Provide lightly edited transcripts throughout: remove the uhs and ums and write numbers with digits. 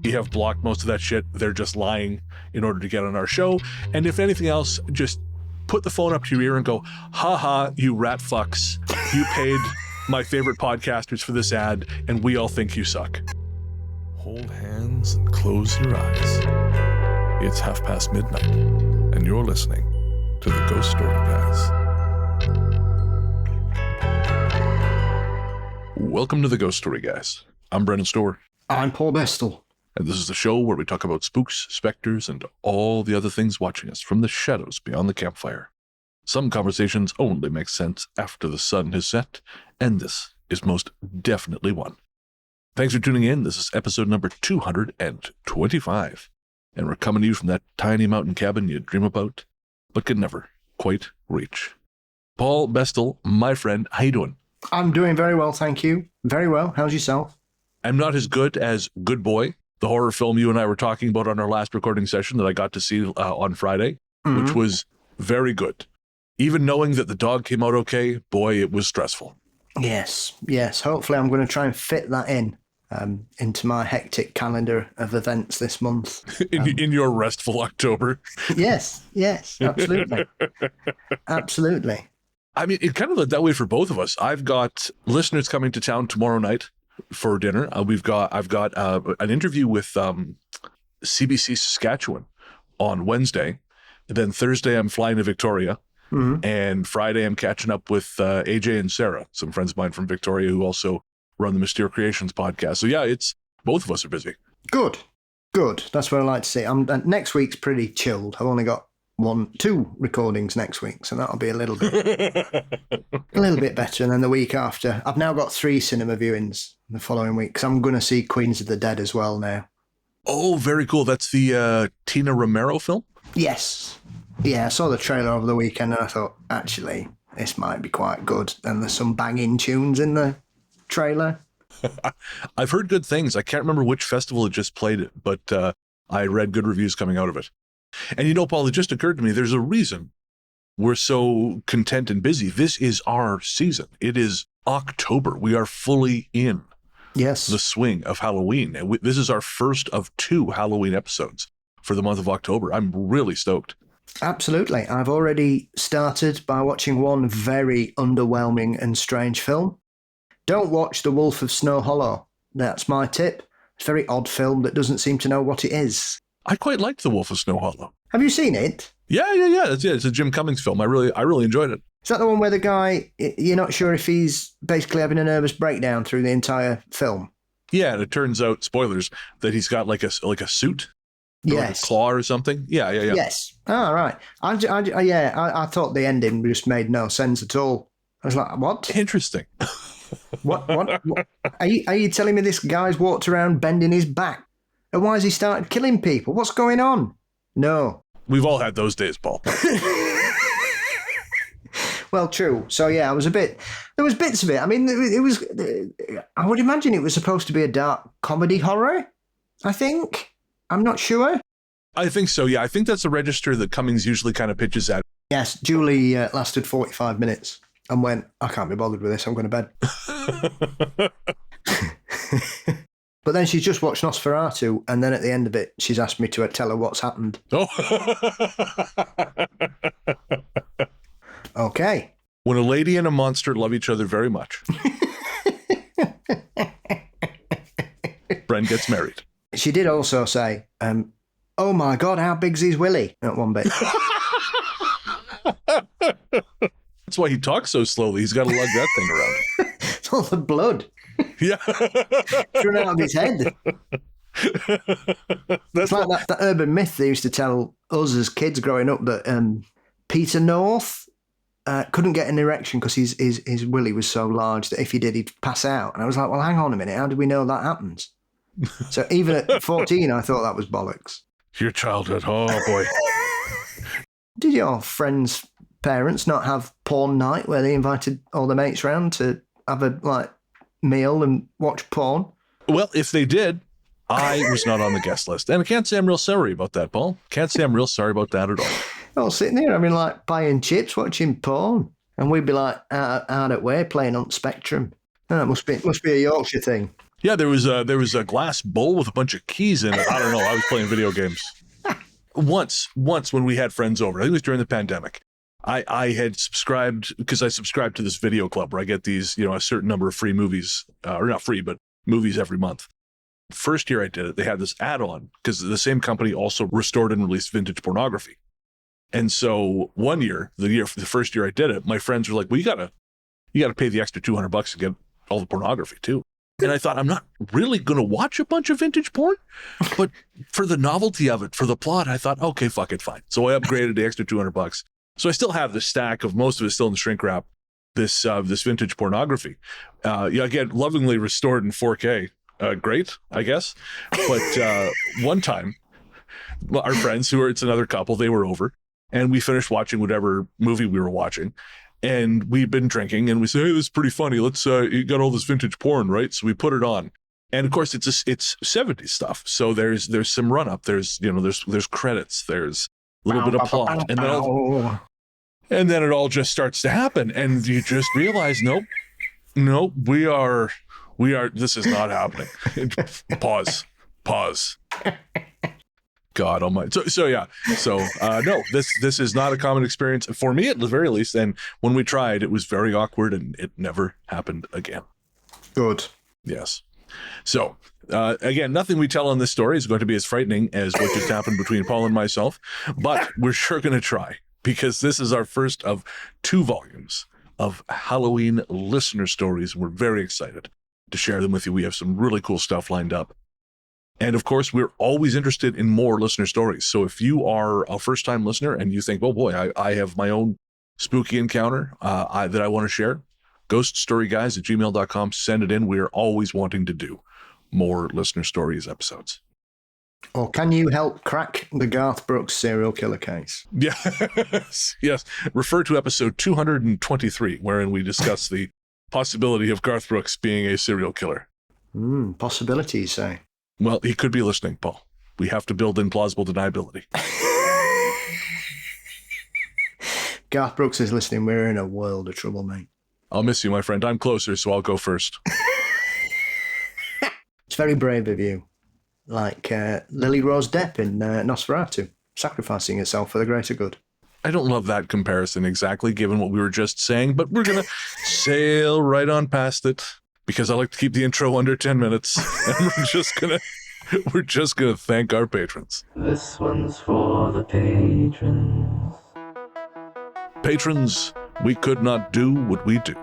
We have blocked most of that shit. They're just lying in order to get on our show. And if anything else, just put the phone up to your ear and go, ha ha, you rat fucks. You paid my favorite podcasters for this ad, and we all think you suck. Hold hands and close your eyes. It's midnight, and you're listening to the Ghost Story Guys. Welcome to the Ghost Story Guys. I'm Brennan Storr. I'm Paul Bestel. And this is the show where we talk about spooks, specters, and all the other things watching us from the shadows beyond the campfire. Some conversations only make sense after the sun has set, and this is most definitely one. Thanks for tuning in. This is episode number 225. And we're coming to you from that tiny mountain cabin you dream about, but can never quite reach. Paul Bestel, my friend, how you doing? I'm doing very well, thank you. Very well. How's yourself? I'm not as good as Good Boy, the horror film you and I were talking about on our last recording session that I got to see on Friday, which was very good. Even knowing that the dog came out okay, boy, it was stressful. Yes. Hopefully I'm going to try and fit that into my hectic calendar of events this month. In your restful October. Yes, absolutely. Absolutely. I mean, it kind of looked that way for both of us. I've got listeners coming to town tomorrow night for dinner. I've got an interview with CBC Saskatchewan on Wednesday. And then Thursday, I'm flying to Victoria. Mm-hmm. And Friday, I'm catching up with AJ and Sarah, some friends of mine from Victoria who also run the Mystere Creations podcast. So yeah, it's both of us are busy. Good. That's what I like to see. Next week's pretty chilled. I've only got 2 recordings next week, so that'll be a little bit better. And then the week after, I've now got 3 cinema viewings the following week because I'm going to see Queens of the Dead as well now. Oh, very cool. That's the Tina Romero film? Yes. Yeah, I saw the trailer over the weekend and I thought, actually, this might be quite good. And there's some banging tunes in the trailer. I've heard good things. I can't remember which festival it just played it, but I read good reviews coming out of it. And you know, Paul, it just occurred to me, there's a reason we're so content and busy. This is our season. It is October. We are fully in the swing of Halloween. And this is our first of 2 Halloween episodes for the month of October. I'm really stoked. Absolutely. I've already started by watching one very underwhelming and strange film. Don't watch The Wolf of Snow Hollow. That's my tip. It's a very odd film that doesn't seem to know what it is. I quite liked The Wolf of Snow Hollow. Have you seen it? Yeah. It's a Jim Cummings film. I really enjoyed it. Is that the one where the guy, you're not sure if he's basically having a nervous breakdown through the entire film? Yeah, and it turns out, spoilers, that he's got like a suit. Yes. Like a claw or something. Yeah. Yes. Oh, right. I thought the ending just made no sense at all. I was like, what? Interesting. What? Are you telling me this guy's walked around bending his back? And why has he started killing people? What's going on? No. We've all had those days, Paul. Well, true. So, yeah, there was bits of it. I mean, it was, I would imagine it was supposed to be a dark comedy horror, I think. I'm not sure. I think so, yeah. I think that's the register that Cummings usually kind of pitches at. Yes, Julie lasted 45 minutes and went, I can't be bothered with this, I'm going to bed. But then she's just watched Nosferatu, and then at the end of it, she's asked me to tell her what's happened. Oh. Okay. When a lady and a monster love each other very much, Bren gets married. She did also say, oh my God, how big's his willy? At one bit. That's why he talks so slowly. He's got to lug that thing around. It's all the blood. Yeah. It's run out of his head. It's like that urban myth they used to tell us as kids growing up that Peter North couldn't get an erection because his willy was so large that if he did, he'd pass out. And I was like, well, hang on a minute. How did we know that happens? So even at 14, I thought that was bollocks. Your childhood. Oh, boy. Did your friends' parents not have porn night where they invited all the mates round to have a meal and watch porn? Well, if they did, I was not on the guest list. And I can't say I'm real sorry about that, Paul. Can't say I'm real sorry about that at all. All sitting there, buying chips, watching porn. And we'd be out at way playing on Spectrum. Oh, it must be a Yorkshire thing. Yeah, there was a glass bowl with a bunch of keys in it. I don't know. I was playing video games. Once when we had friends over, I think it was during the pandemic, I had subscribed, because I subscribed to this video club where I get these, a certain number of free movies, or not free, but movies every month. First year I did it, they had this add-on because the same company also restored and released vintage pornography. And so one year, the first year I did it, my friends were like, well, you gotta pay the extra $200 to get all the pornography too. And I thought, I'm not really going to watch a bunch of vintage porn, but for the novelty of it, for the plot, I thought, okay, fuck it, fine. So I upgraded the extra $200. So I still have the stack of most of it still in the shrink wrap, this vintage pornography. Again, lovingly restored in 4K. Great, I guess. But one time, our friends, it's another couple, they were over, and we finished watching whatever movie we were watching. And we've been drinking, and we say, hey, this is pretty funny. Let's, you got all this vintage porn, right? So we put it on. And of course, it's 70s stuff. So there's some run up. There's credits. There's a little bit of plot. And then it all just starts to happen. And you just realize, nope, we are, this is not happening. Pause. God almighty. No, this is not a common experience for me at the very least. And when we tried, it was very awkward and it never happened again. Good. Yes. So again, nothing we tell on this story is going to be as frightening as what just happened between Paul and myself, but we're sure going to try, because this is our first of 2 volumes of Halloween listener stories. We're very excited to share them with you. We have some really cool stuff lined up. And of course, we're always interested in more listener stories. So if you are a first-time listener and you think, oh boy, I have my own spooky encounter that I want to share, ghoststoryguys@gmail.com, send it in. We are always wanting to do more listener stories episodes. Or can you help crack the Garth Brooks serial killer case? Yes. Refer to episode 223, wherein we discuss the possibility of Garth Brooks being a serial killer. Possibility, you say? Well, he could be listening, Paul. We have to build in plausible deniability. Garth Brooks is listening. We're in a world of trouble, mate. I'll miss you, my friend. I'm closer, so I'll go first. It's very brave of you. Like Lily Rose Depp in Nosferatu, sacrificing herself for the greater good. I don't love that comparison exactly, given what we were just saying, but we're going to sail right on past it, because I like to keep the intro under 10 minutes, and we're just gonna thank our patrons. This one's for the patrons. Patrons, we could not do what we do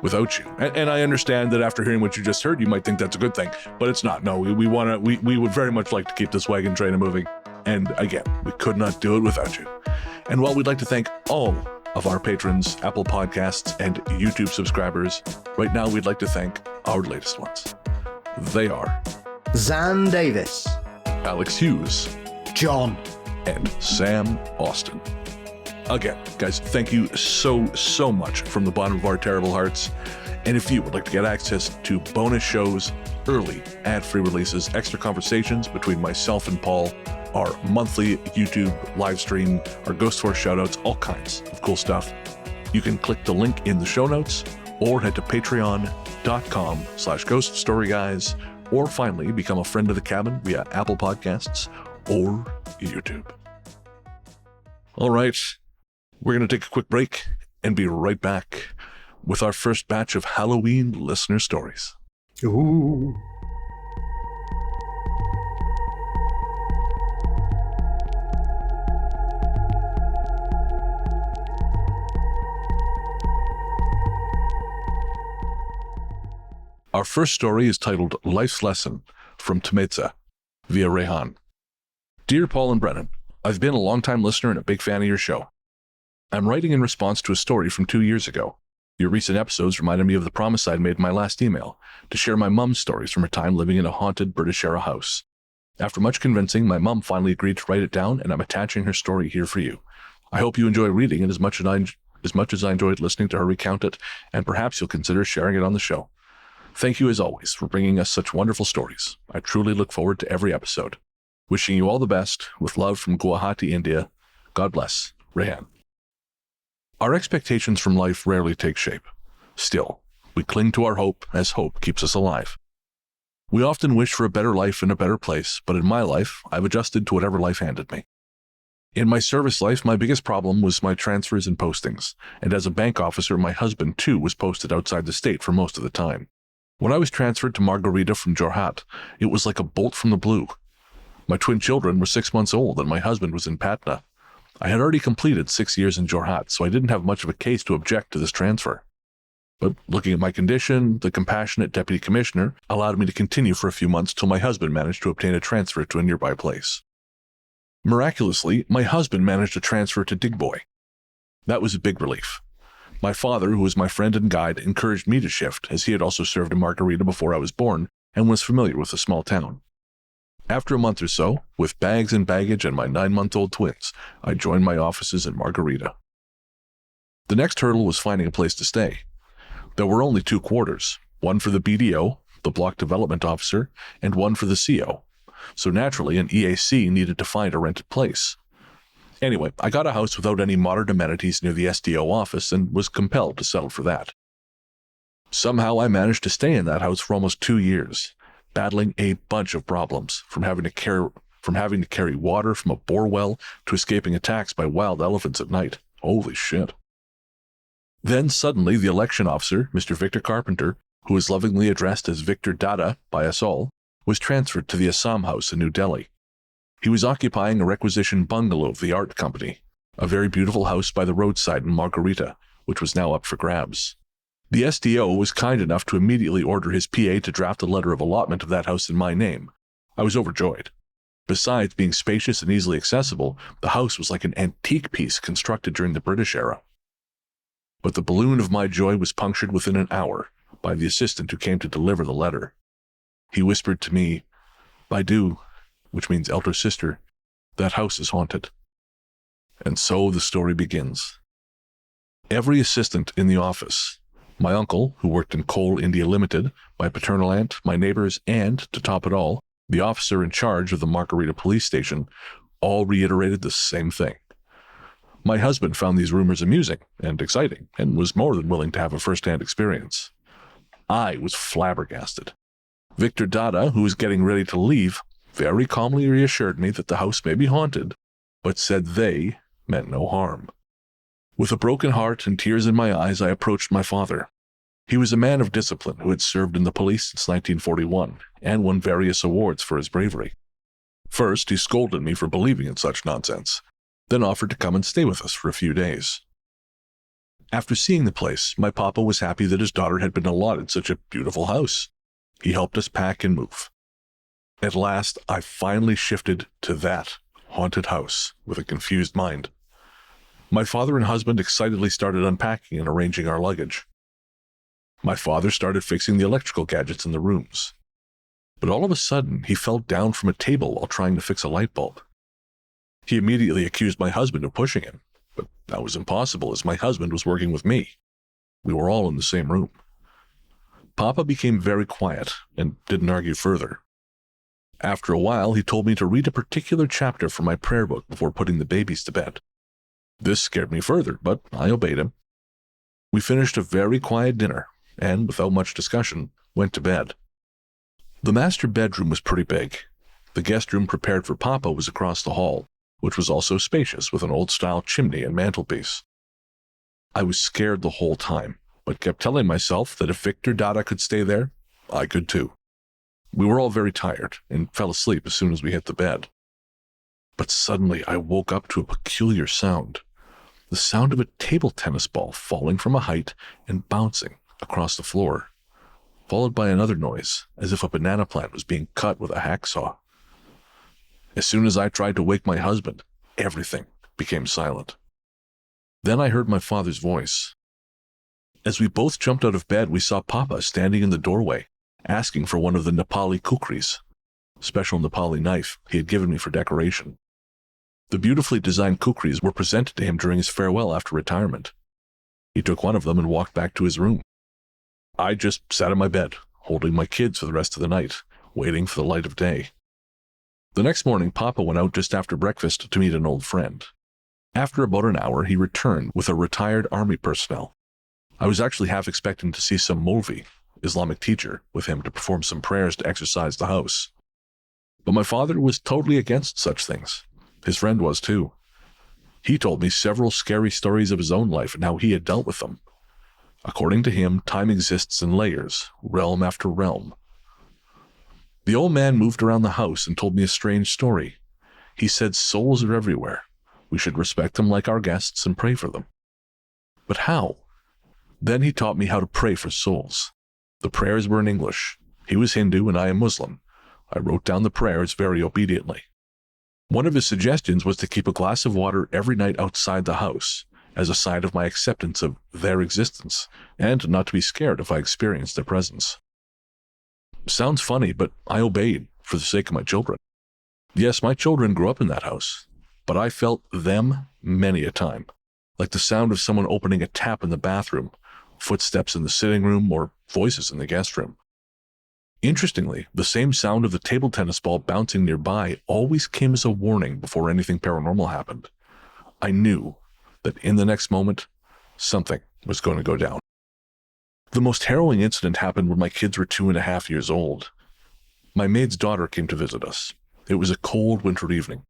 without you. And I understand that after hearing what you just heard, you might think that's a good thing, but it's not. No, we would very much like to keep this wagon train moving. And again, we could not do it without you. And while we'd like to thank all of our patrons, Apple Podcasts, and YouTube subscribers, right now we'd like to thank our latest ones. They are Zan Davis, Alex Hughes, John, and Sam Austin. Again, guys, thank you so much from the bottom of our terrible hearts. And if you would like to get access to bonus shows, early ad-free releases, extra conversations between myself and Paul, our monthly YouTube live stream, our Ghost Force shoutouts, all kinds of cool stuff, you can click the link in the show notes or head to patreon.com/ghoststoryguys, or finally become a friend of the cabin via Apple Podcasts or YouTube. All right, we're going to take a quick break and be right back with our first batch of Halloween listener stories. Ooh. Our first story is titled Life's Lesson from Temeza via Rehan. Dear Paul and Brennan, I've been a long-time listener and a big fan of your show. I'm writing in response to a story from 2 years ago. Your recent episodes reminded me of the promise I'd made in my last email to share my mum's stories from her time living in a haunted British-era house. After much convincing, my mum finally agreed to write it down, and I'm attaching her story here for you. I hope you enjoy reading it as much as I enjoyed listening to her recount it, and perhaps you'll consider sharing it on the show. Thank you as always for bringing us such wonderful stories. I truly look forward to every episode. Wishing you all the best, with love from Guwahati, India. God bless. Rehan. Our expectations from life rarely take shape. Still, we cling to our hope, as hope keeps us alive. We often wish for a better life in a better place, but in my life, I've adjusted to whatever life handed me. In my service life, my biggest problem was my transfers and postings, and as a bank officer, my husband, too, was posted outside the state for most of the time. When I was transferred to Margarita from Jorhat, it was like a bolt from the blue. My twin children were 6 months old, and my husband was in Patna. I had already completed 6 years in Jorhat, so I didn't have much of a case to object to this transfer. But looking at my condition, the compassionate deputy commissioner allowed me to continue for a few months till my husband managed to obtain a transfer to a nearby place. Miraculously, my husband managed a transfer to Digboy. That was a big relief. My father, who was my friend and guide, encouraged me to shift, as he had also served in Margarita before I was born and was familiar with the small town. After a month or so, with bags and baggage and my 9-month-old twins, I joined my offices in Margarita. The next hurdle was finding a place to stay. There were only 2 quarters, one for the BDO, the Block Development Officer, and one for the CO. So naturally, an EAC needed to find a rented place. Anyway, I got a house without any modern amenities near the SDO office and was compelled to settle for that. Somehow I managed to stay in that house for almost 2 years, battling a bunch of problems, from having to carry water from a bore well to escaping attacks by wild elephants at night. Holy shit. Then suddenly the election officer, Mr. Victor Carpenter, who is lovingly addressed as Victor Dada by us all, was transferred to the Assam House in New Delhi. He was occupying a requisition bungalow of the art company, a very beautiful house by the roadside in Margarita, which was now up for grabs. The SDO was kind enough to immediately order his PA to draft a letter of allotment of that house in my name. I was overjoyed. Besides being spacious and easily accessible, the house was like an antique piece constructed during the British era. But the balloon of my joy was punctured within an hour by the assistant who came to deliver the letter. He whispered to me, "Baidu," which means elder sister, "that house is haunted." And so the story begins. Every assistant in the office, my uncle, who worked in Coal India Limited, my paternal aunt, my neighbors, and, to top it all, the officer in charge of the Margarita police station, all reiterated the same thing. My husband found these rumors amusing and exciting, and was more than willing to have a first-hand experience. I was flabbergasted. Victor Dada, who was getting ready to leave, very calmly reassured me that the house may be haunted, but said they meant no harm. With a broken heart and tears in my eyes, I approached my father. He was a man of discipline who had served in the police since 1941 and won various awards for his bravery. First, he scolded me for believing in such nonsense, then offered to come and stay with us for a few days. After seeing the place, my papa was happy that his daughter had been allotted such a beautiful house. He helped us pack and move. At last, I finally shifted to that haunted house with a confused mind. My father and husband excitedly started unpacking and arranging our luggage. My father started fixing the electrical gadgets in the rooms. But all of a sudden, he fell down from a table while trying to fix a light bulb. He immediately accused my husband of pushing him, but that was impossible as my husband was working with me. We were all in the same room. Papa became very quiet and didn't argue further. After a while, he told me to read a particular chapter from my prayer book before putting the babies to bed. This scared me further, but I obeyed him. We finished a very quiet dinner, and, without much discussion, went to bed. The master bedroom was pretty big. The guest room prepared for Papa was across the hall, which was also spacious with an old-style chimney and mantelpiece. I was scared the whole time, but kept telling myself that if Victor Dada could stay there, I could too. We were all very tired and fell asleep as soon as we hit the bed. But suddenly I woke up to a peculiar sound, the sound of a table tennis ball falling from a height and bouncing across the floor, followed by another noise, as if a banana plant was being cut with a hacksaw. As soon as I tried to wake my husband, everything became silent. Then I heard my father's voice. As we both jumped out of bed, we saw Papa standing in the doorway, asking for one of the Nepali kukris, special Nepali knife he had given me for decoration. The beautifully designed kukris were presented to him during his farewell after retirement. He took one of them and walked back to his room. I just sat in my bed, holding my kids for the rest of the night, waiting for the light of day. The next morning, Papa went out just after breakfast to meet an old friend. After about an hour, he returned with a retired army personnel. I was actually half expecting to see some Mulvi, Islamic teacher with him to perform some prayers to exorcise the house. But my father was totally against such things. His friend was too. He told me several scary stories of his own life and how he had dealt with them. According to him, time exists in layers, realm after realm. The old man moved around the house and told me a strange story. He said souls are everywhere. We should respect them like our guests and pray for them. But how? Then he taught me how to pray for souls. The prayers were in English. He was Hindu and I am Muslim. I wrote down the prayers very obediently. One of his suggestions was to keep a glass of water every night outside the house, as a sign of my acceptance of their existence, and not to be scared if I experienced their presence. Sounds funny, but I obeyed for the sake of my children. Yes, my children grew up in that house, but I felt them many a time, like the sound of someone opening a tap in the bathroom, footsteps in the sitting room, or voices in the guest room. Interestingly, the same sound of the table tennis ball bouncing nearby always came as a warning before anything paranormal happened. I knew that in the next moment, something was going to go down. The most harrowing incident happened when my kids were 2.5 years old. My maid's daughter came to visit us. It was a cold winter evening.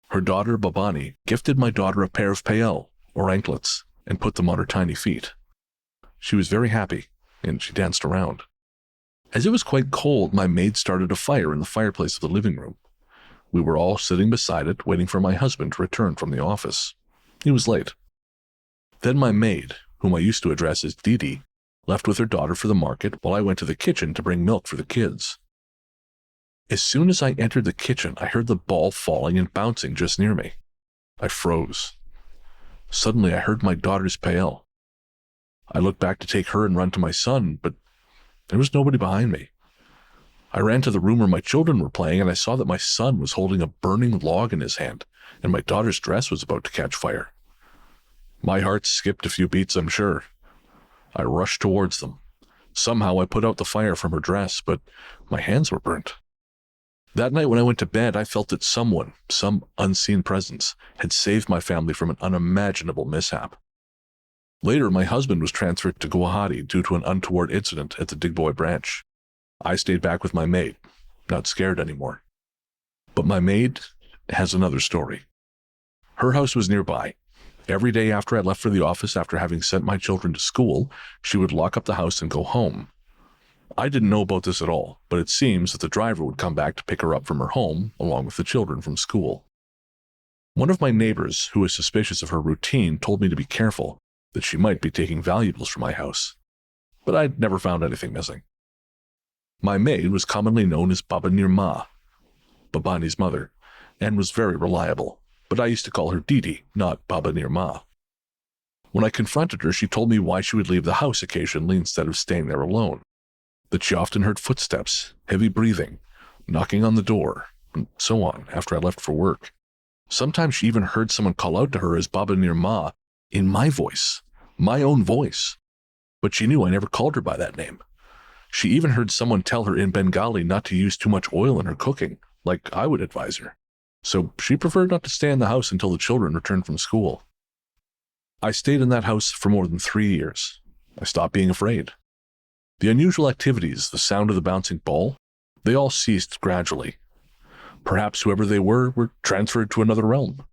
Her daughter, Babani, gifted my daughter a pair of pael, or anklets, and put them on her tiny feet. She was very happy, and she danced around. As it was quite cold, my maid started a fire in the fireplace of the living room. We were all sitting beside it, waiting for my husband to return from the office. He was late. Then my maid, whom I used to address as Didi, left with her daughter for the market while I went to the kitchen to bring milk for the kids. As soon as I entered the kitchen, I heard the ball falling and bouncing just near me. I froze. Suddenly, I heard my daughter's pael. I looked back to take her and run to my son, but there was nobody behind me. I ran to the room where my children were playing, and I saw that my son was holding a burning log in his hand, and my daughter's dress was about to catch fire. My heart skipped a few beats, I'm sure. I rushed towards them. Somehow I put out the fire from her dress, but my hands were burnt. That night when I went to bed, I felt that someone, some unseen presence, had saved my family from an unimaginable mishap. Later, my husband was transferred to Guwahati due to an untoward incident at the Digboy branch. I stayed back with my maid, not scared anymore. But my maid has another story. Her house was nearby. Every day after I left for the office after having sent my children to school, she would lock up the house and go home. I didn't know about this at all, but it seems that the driver would come back to pick her up from her home, along with the children from school. One of my neighbors, who was suspicious of her routine, told me to be careful, that she might be taking valuables from my house. But I'd never found anything missing. My maid was commonly known as Baba Nirma, Babani's mother, and was very reliable, but I used to call her Didi, not Baba Nirma. When I confronted her, she told me why she would leave the house occasionally instead of staying there alone, that she often heard footsteps, heavy breathing, knocking on the door, and so on after I left for work. Sometimes she even heard someone call out to her as Baba Nirma in my voice, my own voice, but she knew I never called her by that name. She even heard someone tell her in Bengali not to use too much oil in her cooking, like I would advise her. So she preferred not to stay in the house until the children returned from school. I stayed in that house for more than 3 years. I stopped being afraid. The unusual activities, the sound of the bouncing ball, they all ceased gradually. Perhaps whoever they were transferred to another realm.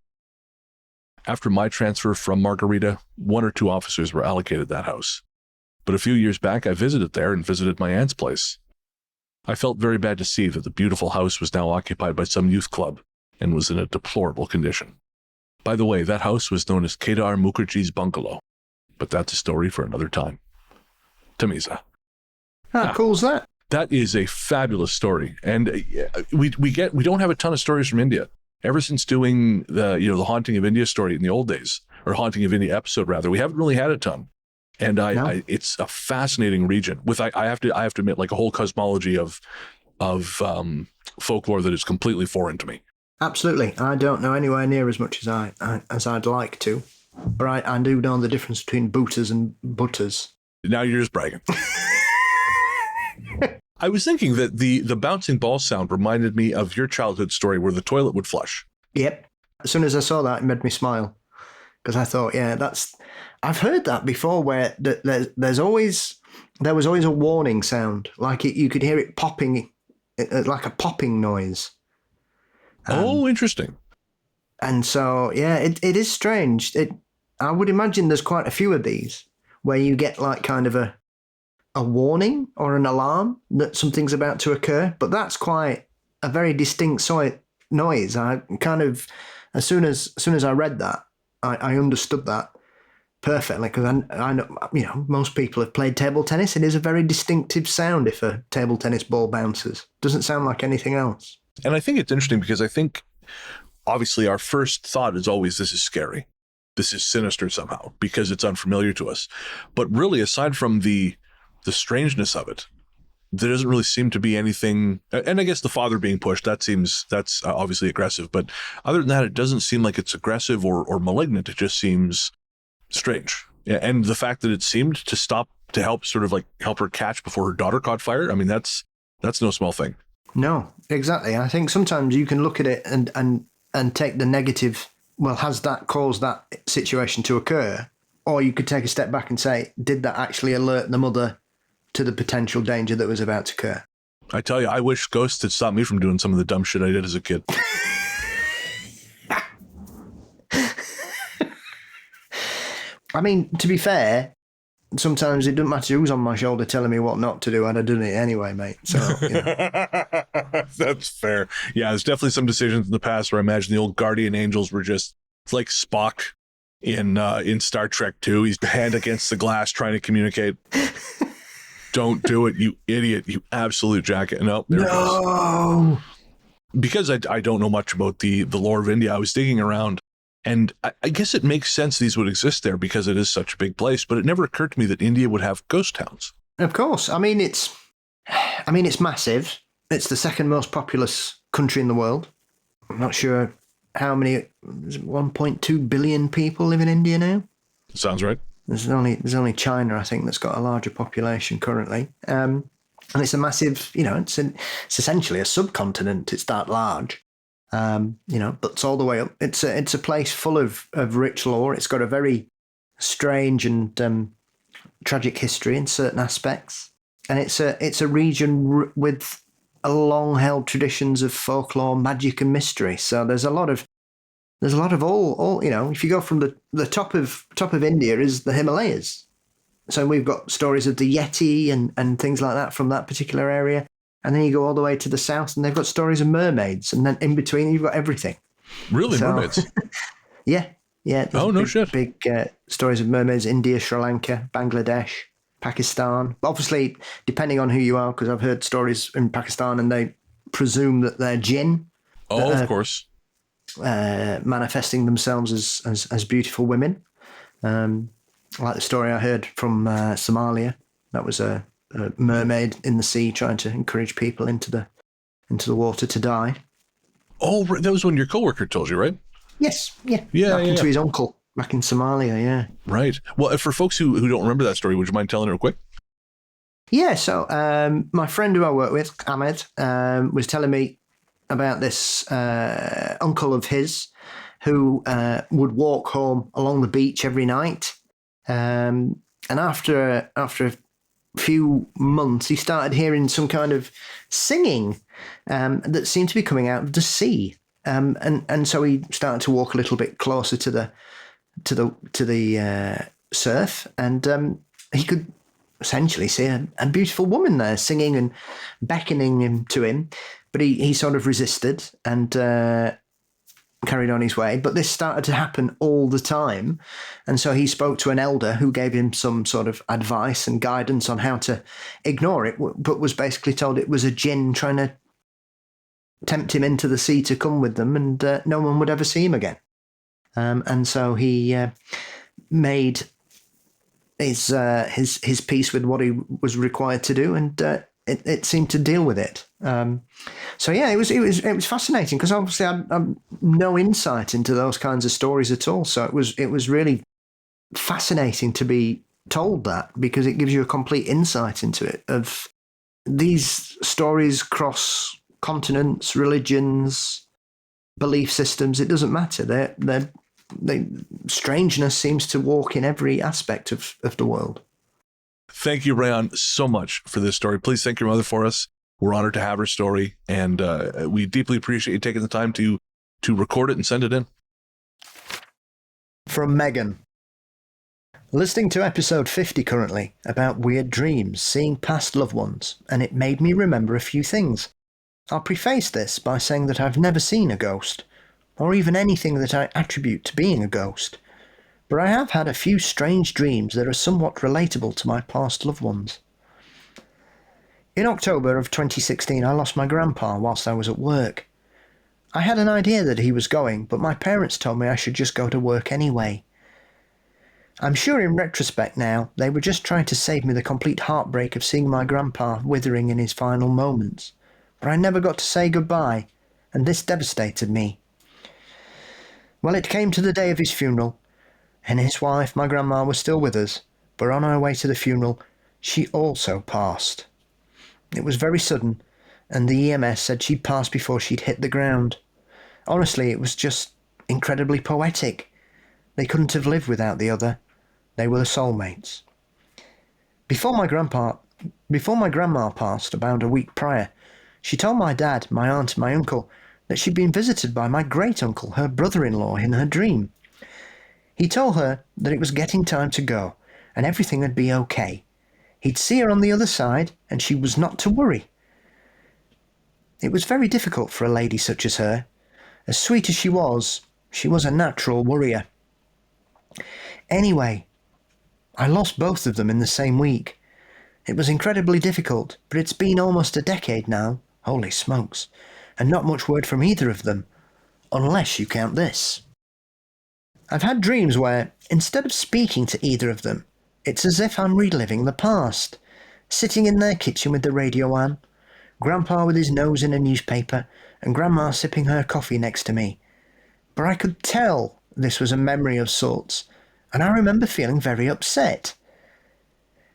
After my transfer from Margarita, 1 or 2 officers were allocated that house. But a few years back, I visited there and visited my aunt's place. I felt very bad to see that the beautiful house was now occupied by some youth club and was in a deplorable condition. By the way, that house was known as Kedar Mukherjee's bungalow, but that's a story for another time. Tamisa. How cool's that? That is a fabulous story, and we don't have a ton of stories from India. Ever since doing the Haunting of India story in the old days, or Haunting of India episode rather, we haven't really had a ton. And it's a fascinating region with I have to admit, like a whole cosmology of folklore that is completely foreign to me. Absolutely. I don't know anywhere near as much as I'd like to, but I do know the difference between booters and butters. Now you're just bragging. I was thinking that the bouncing ball sound reminded me of your childhood story where the toilet would flush. Yep. As soon as I saw that, it made me smile. Because I thought, I've heard that before where there's always there was always a warning sound, like you could hear it popping, like a popping noise. Interesting. And so, yeah, it is strange. I would imagine there's quite a few of these where you get like kind of a warning or an alarm that something's about to occur, but that's quite a very distinct noise. I kind of, as soon as I read that, I understood that perfectly, because I know, most people have played table tennis. It is a very distinctive sound if a table tennis ball bounces. Doesn't sound like anything else. And I think it's interesting because I think obviously our first thought is always, this is scary. This is sinister somehow because it's unfamiliar to us. But really, aside from the strangeness of it, there doesn't really seem to be anything. And I guess the father being pushed, that's obviously aggressive. But other than that, it doesn't seem like it's aggressive or malignant. It just seems strange. Yeah, and the fact that it seemed to stop to help her catch before her daughter caught fire. I mean, that's no small thing. No, exactly. I think sometimes you can look at it and take the negative. Well, has that caused that situation to occur? Or you could take a step back and say, did that actually alert the mother to the potential danger that was about to occur? I tell you, I wish ghosts had stopped me from doing some of the dumb shit I did as a kid. I mean, to be fair, sometimes it doesn't matter who's on my shoulder telling me what not to do. I'd have done it anyway, mate. So, That's fair. Yeah, there's definitely some decisions in the past where I imagine the old guardian angels were just like Spock in Star Trek 2. He's hand against the glass trying to communicate. Don't do it, you idiot, you absolute jacket. No, there it goes. Because I don't know much about the lore of India, I was digging around. And I guess it makes sense these would exist there because it is such a big place, but it never occurred to me that India would have ghost towns. Of course. I mean, it's massive. It's the second most populous country in the world. I'm not sure how many, 1.2 billion people live in India now? Sounds right. There's only China, I think, that's got a larger population currently. And it's a massive, it's essentially a subcontinent. It's that large. But it's all the way up. It's a place full of rich lore. It's got a very strange and tragic history in certain aspects, and it's a region with a long-held traditions of folklore, magic, and mystery. So there's a lot of all. If you go from the top of India is the Himalayas. So we've got stories of the Yeti and things like that from that particular area. And then you go all the way to the south, and they've got stories of mermaids. And then in between, you've got everything. Really, mermaids? Yeah. Oh, no shit. Big stories of mermaids, India, Sri Lanka, Bangladesh, Pakistan. Obviously, depending on who you are, because I've heard stories in Pakistan, and they presume that they're jinn. Oh, of course. Manifesting themselves as beautiful women. Like the story I heard from Somalia. That was a mermaid in the sea trying to encourage people into the water to die. Oh, that was when your coworker told you, right? Yes, yeah. Yeah. To his uncle back in Somalia, yeah. Right. Well, for folks who don't remember that story, would you mind telling it real quick? Yeah, so my friend who I work with, Ahmed, was telling me about this uncle of his who would walk home along the beach every night. And after a few months, he started hearing some kind of singing that seemed to be coming out of the sea. And so he started to walk a little bit closer to the surf, and he could essentially see a beautiful woman there singing and beckoning him to him. But he sort of resisted and carried on his way. But this started to happen all the time. And so he spoke to an elder who gave him some sort of advice and guidance on how to ignore it, but was basically told it was a jinn trying to tempt him into the sea to come with them, and no one would ever see him again. And so he made his peace with what he was required to do, and it seemed to deal with it. So yeah, it was fascinating, because obviously I had no insight into those kinds of stories at all. So it was really fascinating to be told that, because it gives you a complete insight into it. Of these stories cross continents, religions, belief systems. It doesn't matter. Strangeness seems to walk in every aspect of the world. Thank you, Rayon, so much for this story. Please thank your mother for us. We're honored to have her story, and we deeply appreciate you taking the time to record it and send it in. From Megan. Listening to episode 50 currently about weird dreams, seeing past loved ones, and it made me remember a few things. I'll preface this by saying that I've never seen a ghost, or even anything that I attribute to being a ghost, but I have had a few strange dreams that are somewhat relatable to my past loved ones. In October of 2016, I lost my grandpa whilst I was at work. I had an idea that he was going, but my parents told me I should just go to work anyway. I'm sure in retrospect now, they were just trying to save me the complete heartbreak of seeing my grandpa withering in his final moments. But I never got to say goodbye, and this devastated me. Well, it came to the day of his funeral, and his wife, my grandma, was still with us, but on our way to the funeral, she also passed. It was very sudden, and the EMS said she'd passed before she'd hit the ground. Honestly, it was just incredibly poetic. They couldn't have lived without the other. They were the soulmates. Before my grandma passed, about a week prior, she told my dad, my aunt and my uncle that she'd been visited by my great-uncle, her brother-in-law, in her dream. He told her that it was getting time to go, and everything would be okay. He'd see her on the other side, and she was not to worry. It was very difficult for a lady such as her. As sweet as she was a natural worrier. Anyway, I lost both of them in the same week. It was incredibly difficult, but it's been almost a decade now, holy smokes, and not much word from either of them, unless you count this. I've had dreams where, instead of speaking to either of them, it's as if I'm reliving the past, sitting in their kitchen with the radio on, Grandpa with his nose in a newspaper, and Grandma sipping her coffee next to me. But I could tell this was a memory of sorts, and I remember feeling very upset.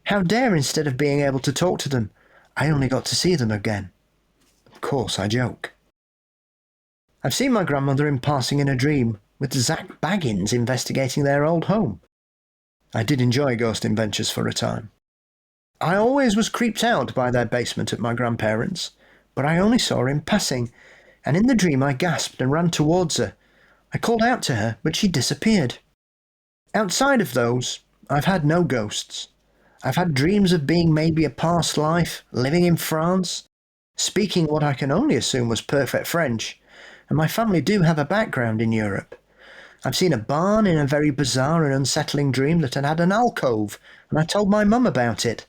How dare, instead of being able to talk to them, I only got to see them again. Of course, I joke. I've seen my grandmother in passing in a dream, with Zach Baggins investigating their old home. I did enjoy Ghost Adventures for a time. I always was creeped out by their basement at my grandparents', but I only saw her in passing, and in the dream I gasped and ran towards her. I called out to her, but she disappeared. Outside of those, I've had no ghosts. I've had dreams of being maybe a past life, living in France, speaking what I can only assume was perfect French, and my family do have a background in Europe. I've seen a barn in a very bizarre and unsettling dream that had an alcove, and I told my mum about it,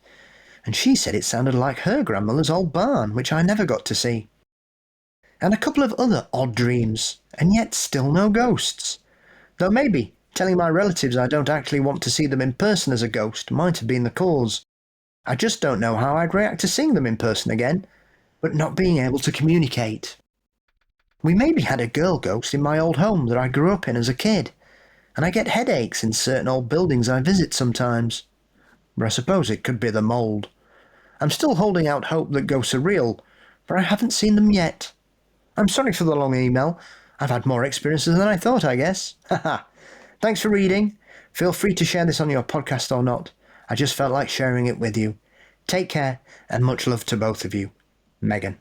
and she said it sounded like her grandmother's old barn, which I never got to see. And a couple of other odd dreams, and yet still no ghosts. Though maybe telling my relatives I don't actually want to see them in person as a ghost might have been the cause. I just don't know how I'd react to seeing them in person again, but not being able to communicate. We maybe had a girl ghost in my old home that I grew up in as a kid, and I get headaches in certain old buildings I visit sometimes. But I suppose it could be the mould. I'm still holding out hope that ghosts are real, but I haven't seen them yet. I'm sorry for the long email. I've had more experiences than I thought, I guess. Haha. Thanks for reading. Feel free to share this on your podcast or not. I just felt like sharing it with you. Take care, and much love to both of you. Megan.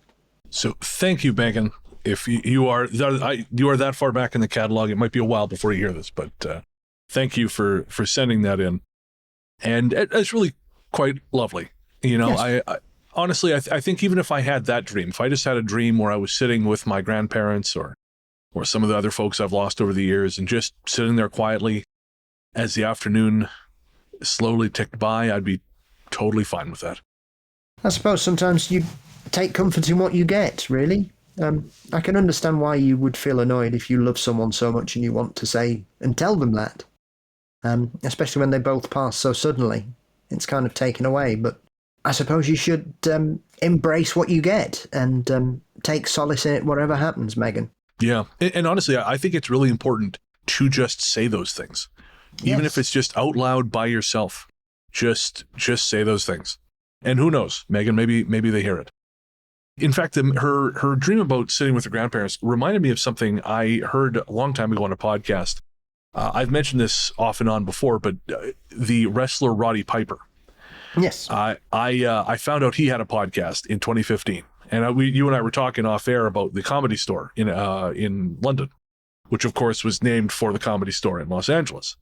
So thank you, Megan. If you are that far back in the catalog, it might be a while before you hear this, but thank you for sending that in. And it's really quite lovely. You know, yes. I honestly, I think even if I had that dream, if I just had a dream where I was sitting with my grandparents or some of the other folks I've lost over the years and just sitting there quietly as the afternoon slowly ticked by, I'd be totally fine with that. I suppose sometimes you take comfort in what you get, really. I can understand why you would feel annoyed if you love someone so much and you want to say and tell them that, especially when they both pass so suddenly. It's kind of taken away, but I suppose you should embrace what you get and take solace in it, whatever happens, Megan. Yeah, and honestly, I think it's really important to just say those things, even if it's just out loud by yourself. Just say those things, and who knows, Megan? Maybe they hear it. In fact, her dream about sitting with her grandparents reminded me of something I heard a long time ago on a podcast. I've mentioned this off and on before, but the wrestler Roddy Piper. Yes. I found out he had a podcast in 2015, and you and I were talking off air about the Comedy Store in London, which of course was named for the Comedy Store in Los Angeles.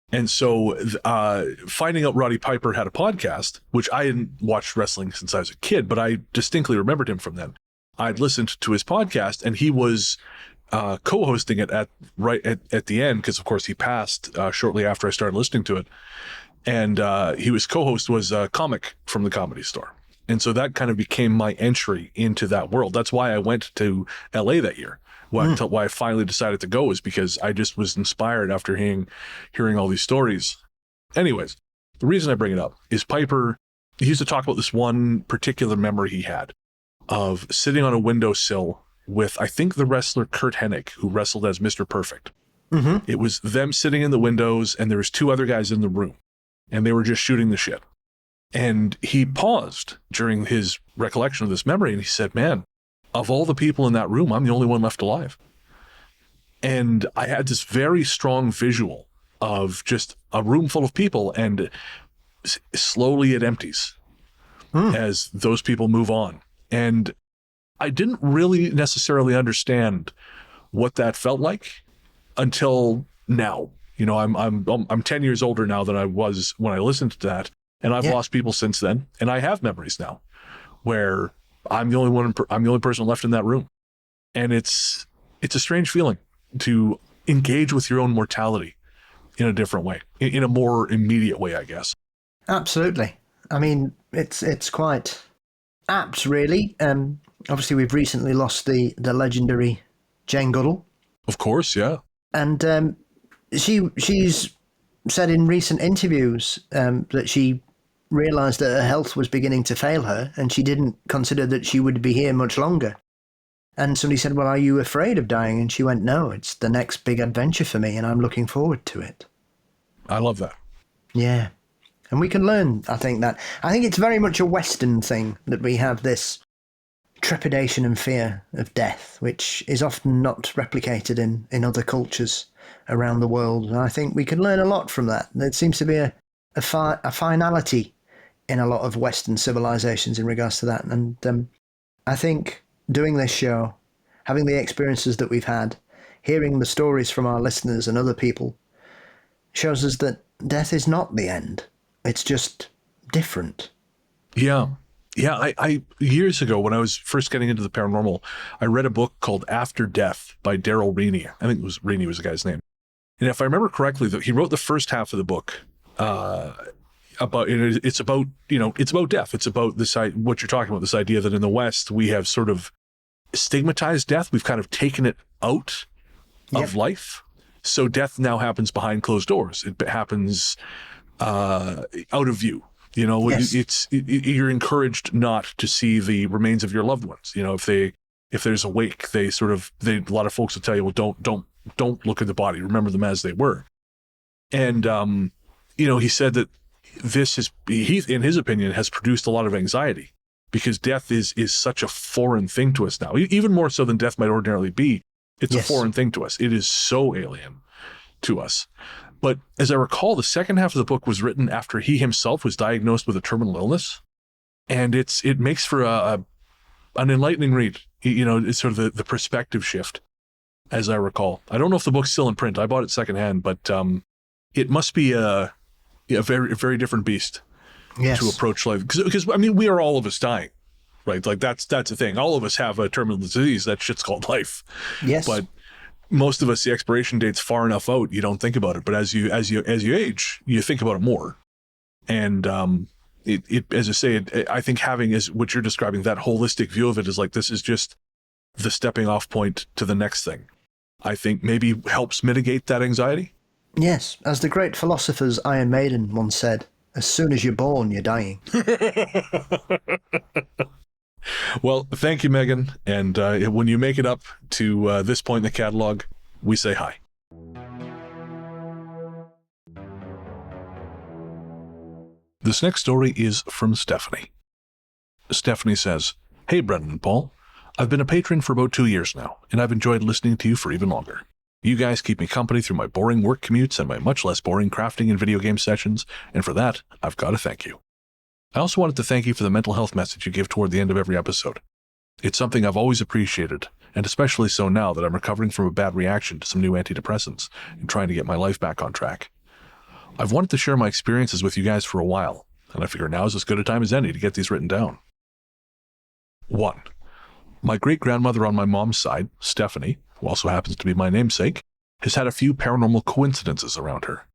And so finding out Roddy Piper had a podcast, which I hadn't watched wrestling since I was a kid, but I distinctly remembered him from then. I'd listened to his podcast, and he was co-hosting it at the end, because of course he passed shortly after I started listening to it. And he was co-host was a comic from the Comedy Store. And so that kind of became my entry into that world. That's why I went to LA that year. Why I finally decided to go is because I just was inspired after hearing all these stories. Anyways, the reason I bring it up is Piper, he used to talk about this one particular memory he had of sitting on a windowsill with, I think, the wrestler Kurt Hennig, who wrestled as Mr. Perfect. Mm-hmm. It was them sitting in the windows, and there was two other guys in the room, and they were just shooting the shit. And he paused during his recollection of this memory, and he said, man, of all the people in that room, I'm the only one left alive. And I had this very strong visual of just a room full of people, and slowly it empties as those people move on. And I didn't really necessarily understand what that felt like until now. You know, I'm 10 years older now than I was when I listened to that, and I've lost people since then, and I have memories now where I'm the only person left in that room. And it's a strange feeling to engage with your own mortality in a different way, in a more immediate way, I guess. Absolutely. I mean, it's quite apt, really. Obviously, we've recently lost the legendary Jane Goodall. Of course, yeah. And she's said in recent interviews that she realised that her health was beginning to fail her, and she didn't consider that she would be here much longer. And somebody said, well, are you afraid of dying? And she went, no, it's the next big adventure for me, and I'm looking forward to it. I love that. Yeah. And we can learn, I think it's very much a Western thing that we have this trepidation and fear of death, which is often not replicated in other cultures around the world. And I think we can learn a lot from that. There seems to be a finality in a lot of Western civilizations in regards to that. And I think doing this show, having the experiences that we've had, hearing the stories from our listeners and other people, shows us that death is not the end. It's just different. Yeah. Yeah, I years ago when I was first getting into the paranormal, I read a book called After Death by Daryl Rainey. I think it was Rainey was the guy's name. And if I remember correctly, he wrote the first half of the book it's about death. It's about this what you're talking about, this idea that in the West we have sort of stigmatized death. We've kind of taken it out of life. So death now happens behind closed doors. It happens out of view. You know, you're encouraged not to see the remains of your loved ones. You know, if there's a wake, a lot of folks will tell you, well, don't look at the body. Remember them as they were. And he said that he, in his opinion, has produced a lot of anxiety because death is such a foreign thing to us now, even more so than death might ordinarily be. It's a foreign thing to us. It is so alien to us. But as I recall, the second half of the book was written after he himself was diagnosed with a terminal illness. And it makes for an enlightening read. You know, it's sort of the perspective shift, as I recall. I don't know if the book's still in print. I bought it secondhand, but it must be a very, very different beast to approach life. Because, I mean, we are all of us dying, right? Like that's the thing. All of us have a terminal disease. That shit's called life. Yes. But most of us, the expiration date's far enough out, you don't think about it. But as you age, you think about it more. And as I say, I think having is what you're describing, that holistic view of it is like, this is just the stepping off point to the next thing. I think maybe helps mitigate that anxiety. Yes, as the great philosophers Iron Maiden once said, as soon as you're born, you're dying. Well, thank you, Megan. And when you make it up to this point in the catalog, we say hi. This next story is from Stephanie. Stephanie says, "Hey, Brennan and Paul. I've been a patron for about 2 years now, and I've enjoyed listening to you for even longer. You guys keep me company through my boring work commutes and my much less boring crafting and video game sessions, and for that, I've got to thank you. I also wanted to thank you for the mental health message you give toward the end of every episode. It's something I've always appreciated, and especially so now that I'm recovering from a bad reaction to some new antidepressants and trying to get my life back on track. I've wanted to share my experiences with you guys for a while, and I figure now's as good a time as any to get these written down. 1. My great-grandmother on my mom's side, Stephanie, who also happens to be my namesake, has had a few paranormal coincidences around her.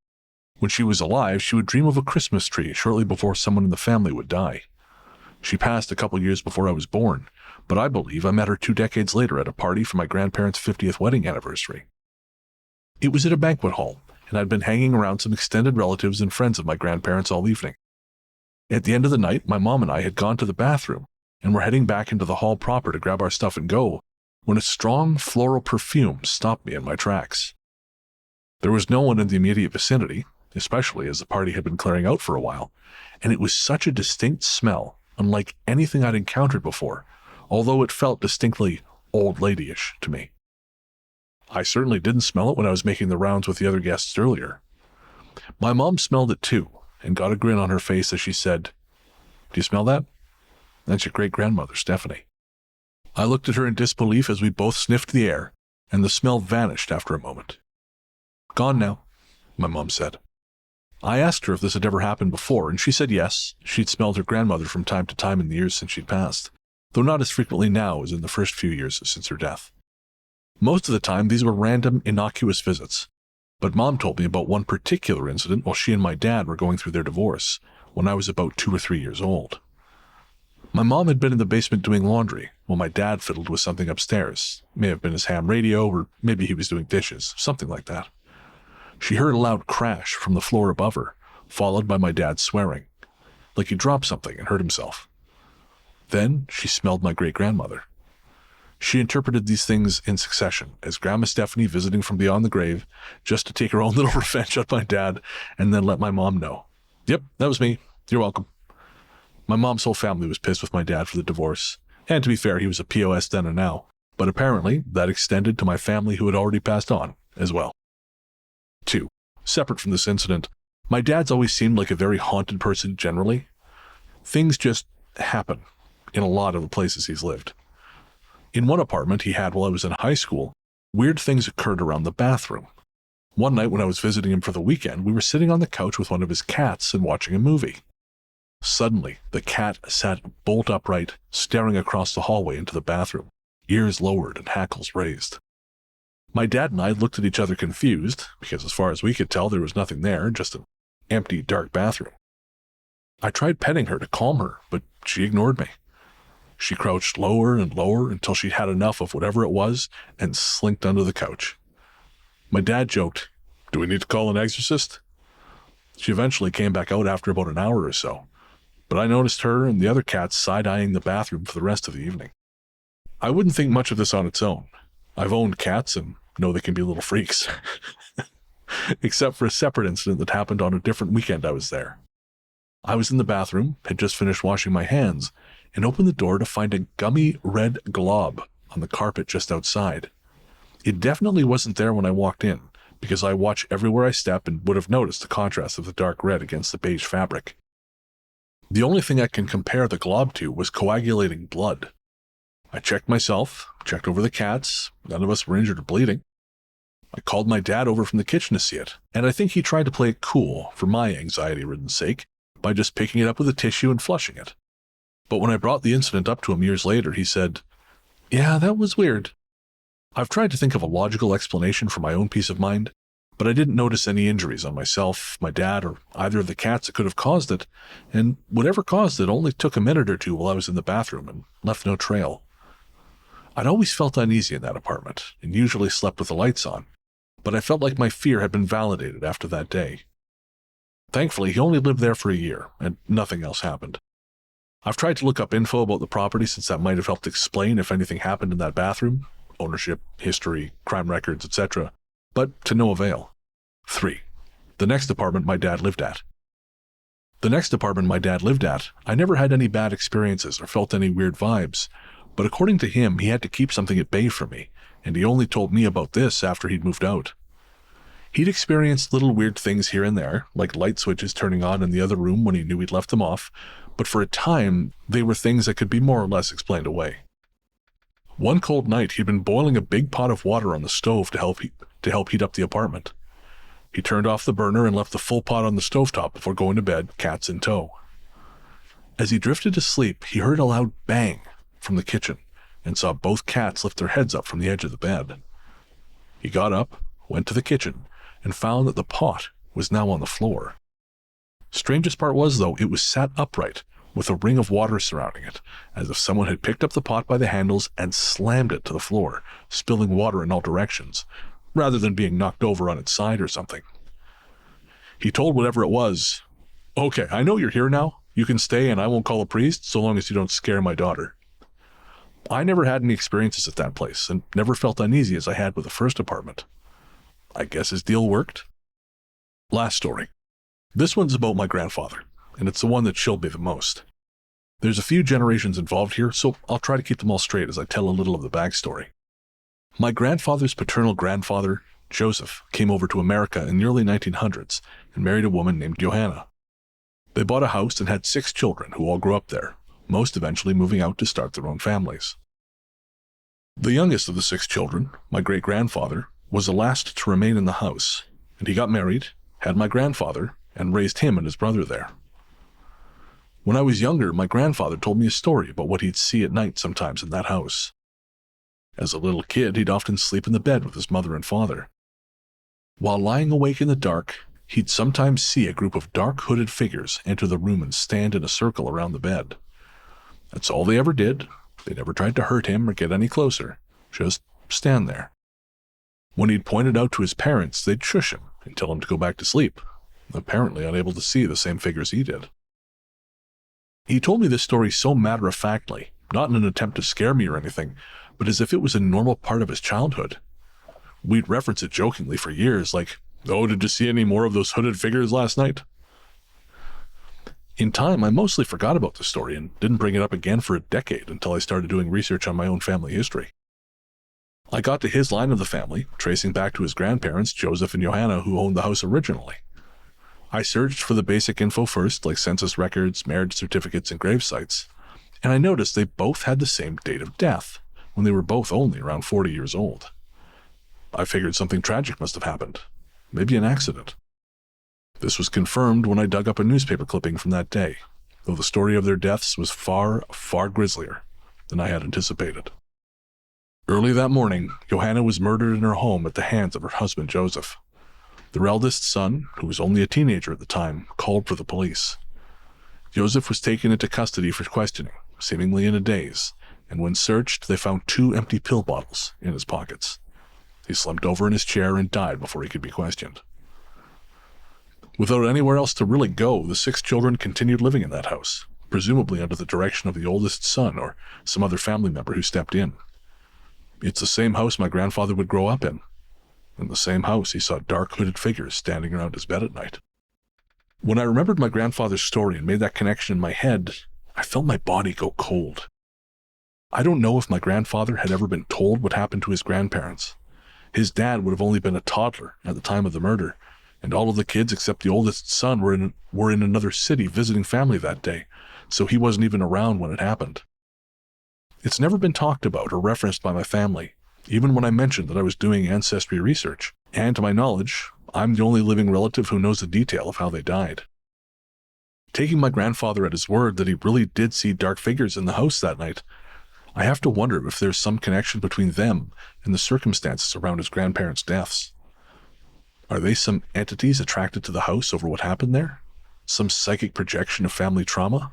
When she was alive, she would dream of a Christmas tree shortly before someone in the family would die. She passed a couple years before I was born, but I believe I met her 2 decades later at a party for my grandparents' 50th wedding anniversary. It was at a banquet hall, and I'd been hanging around some extended relatives and friends of my grandparents all evening. At the end of the night, my mom and I had gone to the bathroom and were heading back into the hall proper to grab our stuff and go, when a strong floral perfume stopped me in my tracks. There was no one in the immediate vicinity, especially as the party had been clearing out for a while, and it was such a distinct smell, unlike anything I'd encountered before, although it felt distinctly old ladyish to me. I certainly didn't smell it when I was making the rounds with the other guests earlier. My mom smelled it too, and got a grin on her face as she said, "Do you smell that? That's your great-grandmother, Stephanie." I looked at her in disbelief as we both sniffed the air, and the smell vanished after a moment. "Gone now," my mom said. I asked her if this had ever happened before, and she said yes, she'd smelled her grandmother from time to time in the years since she'd passed, though not as frequently now as in the first few years since her death. Most of the time, these were random, innocuous visits, but Mom told me about one particular incident while she and my dad were going through their divorce, when I was about 2 or 3 years old. My mom had been in the basement doing laundry, while my dad fiddled with something upstairs. May have been his ham radio, or maybe he was doing dishes, something like that. She heard a loud crash from the floor above her, followed by my dad swearing, like he dropped something and hurt himself. Then she smelled my great-grandmother. She interpreted these things in succession, as Grandma Stephanie visiting from beyond the grave, just to take her own little revenge on my dad, and then let my mom know. "Yep, that was me. You're welcome." My mom's whole family was pissed with my dad for the divorce, and to be fair, he was a POS then and now, but apparently that extended to my family who had already passed on as well. 2. Separate from this incident, my dad's always seemed like a very haunted person generally. Things just happen in a lot of the places he's lived. In one apartment he had while I was in high school, weird things occurred around the bathroom. One night when I was visiting him for the weekend, we were sitting on the couch with one of his cats and watching a movie. Suddenly, the cat sat bolt upright, staring across the hallway into the bathroom, ears lowered and hackles raised. My dad and I looked at each other confused, because as far as we could tell, there was nothing there, just an empty, dark bathroom. I tried petting her to calm her, but she ignored me. She crouched lower and lower until she'd had enough of whatever it was and slinked under the couch. My dad joked, "Do we need to call an exorcist?" She eventually came back out after about an hour or so, but I noticed her and the other cats side-eyeing the bathroom for the rest of the evening. I wouldn't think much of this on its own. I've owned cats and know they can be little freaks. Except for a separate incident that happened on a different weekend I was there. I was in the bathroom, had just finished washing my hands, and opened the door to find a gummy red glob on the carpet just outside. It definitely wasn't there when I walked in, because I watch everywhere I step and would have noticed the contrast of the dark red against the beige fabric. The only thing I can compare the glob to was coagulating blood. I checked myself, checked over the cats, none of us were injured or bleeding. I called my dad over from the kitchen to see it, and I think he tried to play it cool for my anxiety-ridden sake by just picking it up with a tissue and flushing it. But when I brought the incident up to him years later, he said, "Yeah, that was weird." I've tried to think of a logical explanation for my own peace of mind, but I didn't notice any injuries on myself, my dad, or either of the cats that could have caused it, and whatever caused it only took a minute or two while I was in the bathroom and left no trail. I'd always felt uneasy in that apartment, and usually slept with the lights on, but I felt like my fear had been validated after that day. Thankfully, he only lived there for a year, and nothing else happened. I've tried to look up info about the property since that might have helped explain if anything happened in that bathroom, ownership, history, crime records, etc., but to no avail. 3. The next apartment my dad lived at. I never had any bad experiences or felt any weird vibes, but according to him, he had to keep something at bay from me, and he only told me about this after he'd moved out. He'd experienced little weird things here and there, like light switches turning on in the other room when he knew he'd left them off, but for a time, they were things that could be more or less explained away. One cold night, he'd been boiling a big pot of water on the stove to help heat up the apartment. He turned off the burner and left the full pot on the stovetop before going to bed, cats in tow. As he drifted to sleep, he heard a loud bang from the kitchen and saw both cats lift their heads up from the edge of the bed. He got up, went to the kitchen, and found that the pot was now on the floor. Strangest part was, though, it was sat upright with a ring of water surrounding it, as if someone had picked up the pot by the handles and slammed it to the floor, spilling water in all directions, rather than being knocked over on its side or something. He told whatever it was, "Okay, I know you're here now. You can stay and I won't call a priest so long as you don't scare my daughter." I never had any experiences at that place and never felt uneasy as I had with the first apartment. I guess his deal worked. Last story. This one's about my grandfather, and it's the one that chilled me the most. There's a few generations involved here, so I'll try to keep them all straight as I tell a little of the backstory. My grandfather's paternal grandfather, Joseph, came over to America in the early 1900s and married a woman named Johanna. They bought a house and had 6 children who all grew up there, most eventually moving out to start their own families. The youngest of the 6 children, my great-grandfather, was the last to remain in the house, and he got married, had my grandfather, and raised him and his brother there. When I was younger, my grandfather told me a story about what he'd see at night sometimes in that house. As a little kid, he'd often sleep in the bed with his mother and father. While lying awake in the dark, he'd sometimes see a group of dark hooded figures enter the room and stand in a circle around the bed. That's all they ever did. They never tried to hurt him or get any closer, just stand there. When he'd pointed out to his parents, they'd shush him and tell him to go back to sleep, apparently unable to see the same figures he did. He told me this story so matter-of-factly, not in an attempt to scare me or anything, but as if it was a normal part of his childhood. We'd reference it jokingly for years, like, "Oh, did you see any more of those hooded figures last night?" In time, I mostly forgot about the story and didn't bring it up again for a decade until I started doing research on my own family history. I got to his line of the family, tracing back to his grandparents, Joseph and Johanna, who owned the house originally. I searched for the basic info first, like census records, marriage certificates, and grave sites, and I noticed they both had the same date of death, when they were both only around 40 years old. I figured something tragic must have happened, maybe an accident. This was confirmed when I dug up a newspaper clipping from that day, though the story of their deaths was far, far grislier than I had anticipated. Early that morning, Johanna was murdered in her home at the hands of her husband, Joseph. Their eldest son, who was only a teenager at the time, called for the police. Joseph was taken into custody for questioning, seemingly in a daze, and when searched, they found 2 empty pill bottles in his pockets. He slumped over in his chair and died before he could be questioned. Without anywhere else to really go, the 6 children continued living in that house, presumably under the direction of the oldest son or some other family member who stepped in. It's the same house my grandfather would grow up in. In the same house, he saw dark hooded figures standing around his bed at night. When I remembered my grandfather's story and made that connection in my head, I felt my body go cold. I don't know if my grandfather had ever been told what happened to his grandparents. His dad would have only been a toddler at the time of the murder, and all of the kids except the oldest son were in another city visiting family that day, so he wasn't even around when it happened. It's never been talked about or referenced by my family, even when I mentioned that I was doing ancestry research, and to my knowledge, I'm the only living relative who knows the detail of how they died. Taking my grandfather at his word that he really did see dark figures in the house that night, I have to wonder if there's some connection between them and the circumstances around his grandparents' deaths. Are they some entities attracted to the house over what happened there? Some psychic projection of family trauma?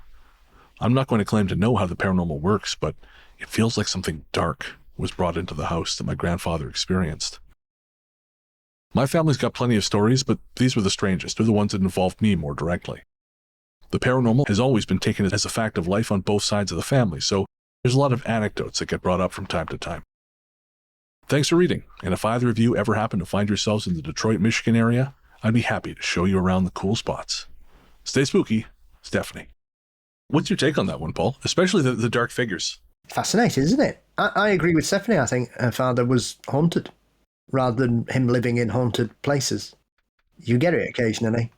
I'm not going to claim to know how the paranormal works, but it feels like something dark was brought into the house that my grandfather experienced. My family's got plenty of stories, but these were the strangest. They're the ones that involved me more directly. The paranormal has always been taken as a fact of life on both sides of the family, so there's a lot of anecdotes that get brought up from time to time. Thanks for reading, and if either of you ever happen to find yourselves in the Detroit, Michigan area, I'd be happy to show you around the cool spots. Stay spooky, Stephanie. What's your take on that one, Paul? Especially the dark figures. Fascinating, isn't it? I agree with Stephanie. I think her father was haunted rather than him living in haunted places. You get it occasionally.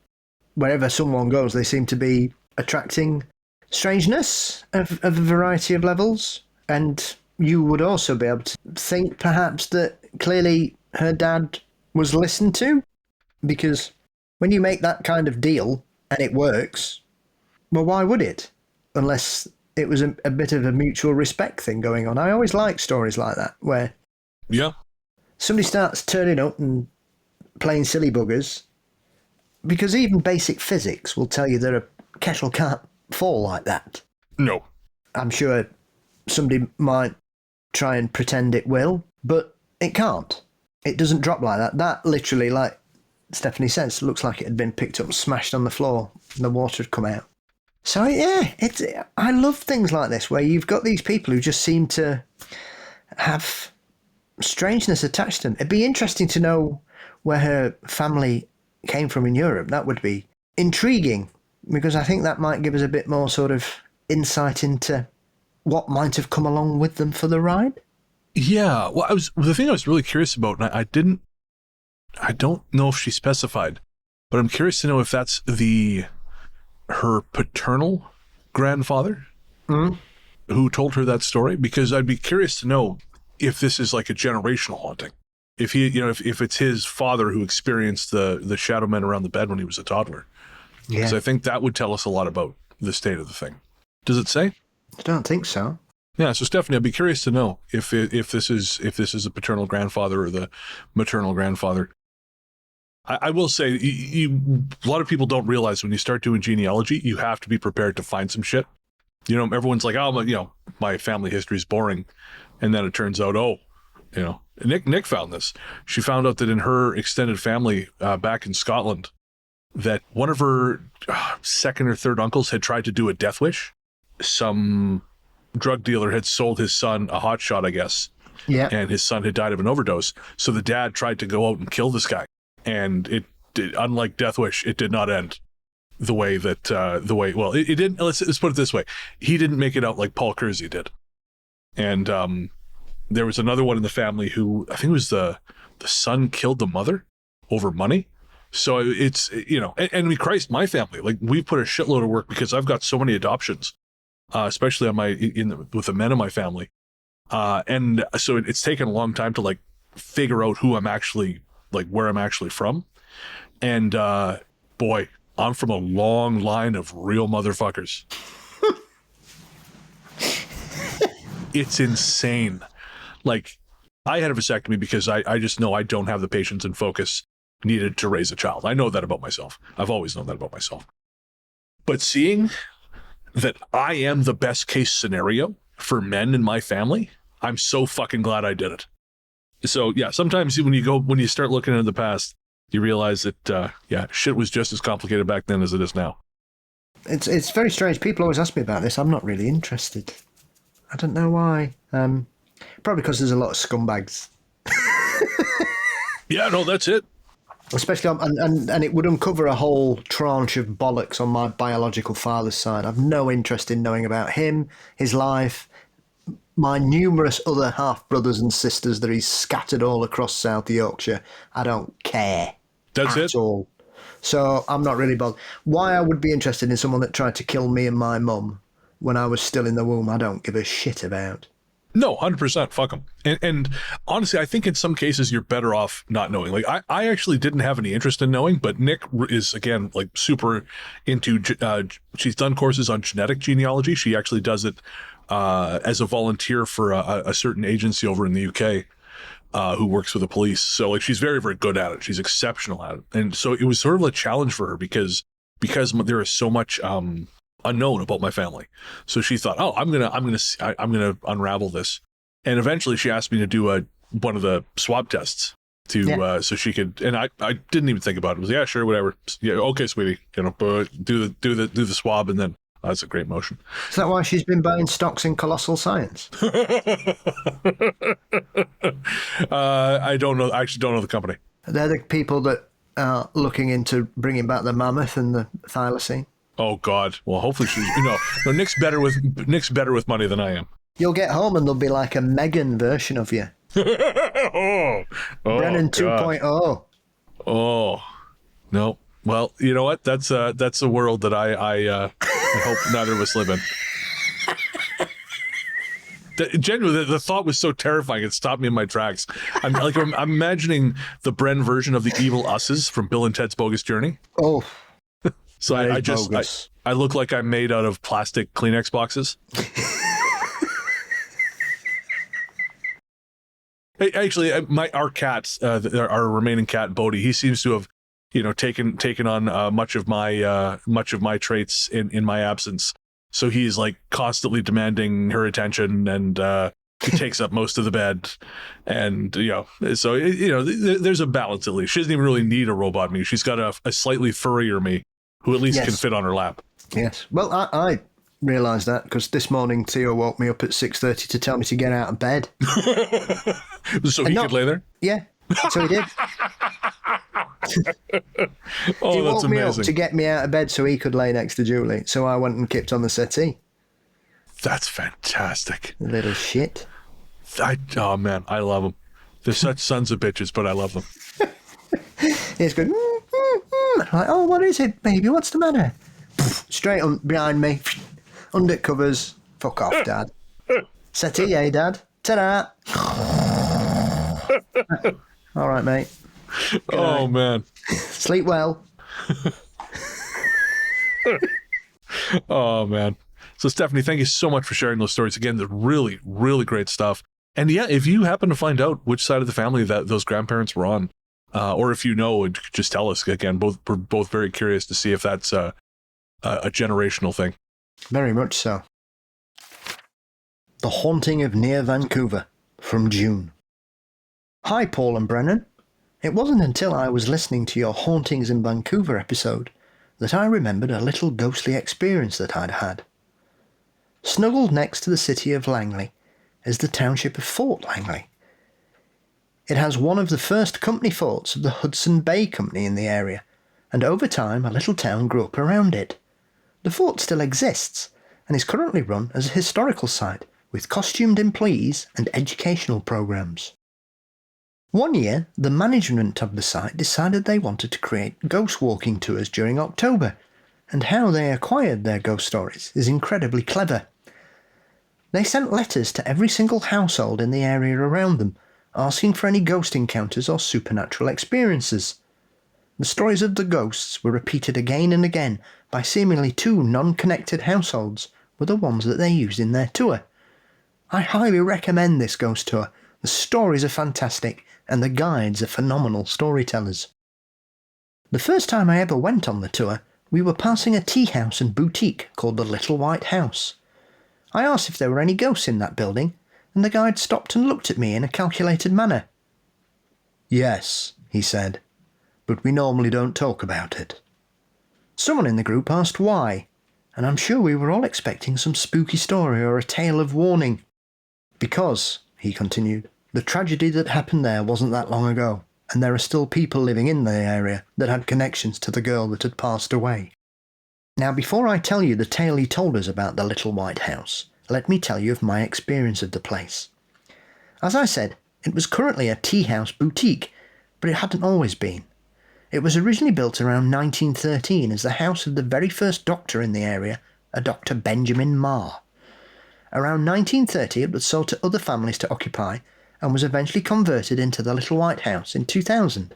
Wherever someone goes, they seem to be attracting strangeness of a variety of levels. And you would also be able to think perhaps that clearly her dad was listened to, because when you make that kind of deal and it works, well, why would it? Unless it was a bit of a mutual respect thing going on. I always like stories like that, where somebody starts turning up and playing silly buggers, because even basic physics will tell you that a kettle can't fall like that. No. I'm sure somebody might try and pretend it will, but it can't. It doesn't drop like that. That literally, like Stephanie says, looks like it had been picked up and smashed on the floor and the water had come out. So yeah, I love things like this where you've got these people who just seem to have strangeness attached to them. It'd be interesting to know where her family came from in Europe. That would be intriguing, because I think that might give us a bit more sort of insight into what might have come along with them for the ride. Yeah, well, the thing I was really curious about, and I don't know if she specified, but I'm curious to know if that's her paternal grandfather who told her that story, because I'd be curious to know if this is like a generational haunting. If he, if it's his father who experienced the shadow men around the bed when he was a toddler. Yeah. Because I think that would tell us a lot about the state of the thing. Does it say? I don't think so. Yeah, so Stephanie, I'd be curious to know if this is a paternal grandfather or the maternal grandfather. I will say, a lot of people don't realize when you start doing genealogy, you have to be prepared to find some shit. Everyone's like, oh, my family history is boring, and then it turns out, Nick found this. She found out that in her extended family back in Scotland, that one of her second or third uncles had tried to do a death wish. Some drug dealer had sold his son a hot shot, I guess. Yeah. And his son had died of an overdose. So the dad tried to go out and kill this guy. And it did, unlike Death Wish, it did not end the way that, it didn't, let's put it this way. He didn't make it out like Paul Kersey did. And there was another one in the family who, I think it was the son killed the mother over money. So it's, and Christ, my family, like we put a shitload of work, because I've got so many adoptions, especially on with the men in my family. And so it's taken a long time to like figure out who I'm actually, like where I'm actually from. And boy, I'm from a long line of real motherfuckers. It's insane. Like, I had a vasectomy because I just know I don't have the patience and focus needed to raise a child. I know that about myself. I've always known that about myself. But seeing that I am the best case scenario for men in my family, I'm so fucking glad I did it. So yeah, sometimes when you start looking into the past, you realize that shit was just as complicated back then as it is now. It's very strange. People always ask me about this. I'm not really interested. I don't know why. Probably because there's a lot of scumbags. Yeah, no, that's it. Especially and it would uncover a whole tranche of bollocks on my biological father's side. I've no interest in knowing about him, his life, my numerous other half-brothers and sisters that he's scattered all across South Yorkshire. I don't care. That's at it. all. So I'm not really bothered. Why I would be interested in someone that tried to kill me and my mum when I was still in the womb, I don't give a shit about. No, 100%. Fuck them. And honestly, I think in some cases you're better off not knowing. Like I actually didn't have any interest in knowing, but Nick is, again, like super into, she's done courses on genetic genealogy. She actually does it as a volunteer for a certain agency over in the UK who works with the police. So like she's very, very good at it. She's exceptional at it. And so it was sort of a challenge for her because there is so much unknown about my family. So she thought, oh, I'm gonna unravel this. And eventually she asked me to do one of the swab tests so she could, and I didn't even think about it. It was, yeah, sure, whatever. Yeah, okay, sweetie, do the swab, and then that's a great motion. Is that why she's been buying stocks in Colossal Science? I don't know. I actually don't know the company. They're the people that are looking into bringing back the mammoth and the thylacine. Oh God! Well, hopefully she's. No, Nick's better with money than I am. You'll get home and there'll be like a Megan version of you. oh, Brennan 2.0. Oh, no, Well, you know what? That's a world that I hope neither of us live in. Genuinely, the thought was so terrifying; it stopped me in my tracks. I'm imagining the Bren version of the evil us's from Bill and Ted's Bogus Journey. Oh, So that I is just bogus. I look like I'm made out of plastic Kleenex boxes. Hey, actually, our cat, our remaining cat Bodhi, he seems to have, taken on much of my traits in my absence. So he's like constantly demanding her attention, and he takes up most of the bed, and so there's a balance at least. She doesn't even really need a robot me. She's got a slightly furrier me, who at least Yes. can fit on her lap. Yes. Well, I realised that because this morning Theo woke me up at 6:30 to tell me to get out of bed. So he could lay there. Yeah, so he did. Oh, He that's woke me up amazing. to get me out of bed so he could lay next to Julie. So I went and kicked on the settee. That's fantastic. Little shit. Oh man, I love them. They're such sons of bitches, but I love them. He's going, I'm like, oh, what is it, baby? What's the matter? Straight on behind me, under covers. Fuck off, Dad. Settee, eh, Dad? Ta-da! All right, mate. Oh man. Sleep well. Oh man. So Stephanie, thank you so much for sharing those stories again. They're really, really great stuff. And yeah, if you happen to find out which side of the family that those grandparents were on, or if you know, just tell us again. We're both very curious to see if that's a generational thing. Very much so. The Haunting of Near Vancouver, from June. Hi, Paul and Brennan. It wasn't until I was listening to your Hauntings in Vancouver episode that I remembered a little ghostly experience that I'd had. Snuggled next to the city of Langley is the township of Fort Langley. It has one of the first company forts of the Hudson Bay Company in the area, and over time a little town grew up around it. The fort still exists and is currently run as a historical site with costumed employees and educational programs. One year, the management of the site decided they wanted to create ghost walking tours during October, and how they acquired their ghost stories is incredibly clever. They sent letters to every single household in the area around them, asking for any ghost encounters or supernatural experiences. The stories of the ghosts were repeated again and again by seemingly two non-connected households were the ones that they used in their tour. I highly recommend this ghost tour. The stories are fantastic and the guides are phenomenal storytellers. The first time I ever went on the tour, we were passing a tea house and boutique called the Little White House. I asked if there were any ghosts in that building, and the guide stopped and looked at me in a calculated manner. Yes, he said, but we normally don't talk about it. Someone in the group asked why, and I'm sure we were all expecting some spooky story or a tale of warning. Because, he continued, the tragedy that happened there wasn't that long ago, and there are still people living in the area that had connections to the girl that had passed away. Now, before I tell you the tale he told us about the Little White House, let me tell you of my experience of the place. As I said, it was currently a tea house boutique, but it hadn't always been. It was originally built around 1913 as the house of the very first doctor in the area, a Dr. Benjamin Marr. Around 1930 it was sold to other families to occupy and was eventually converted into the Little White House in 2000.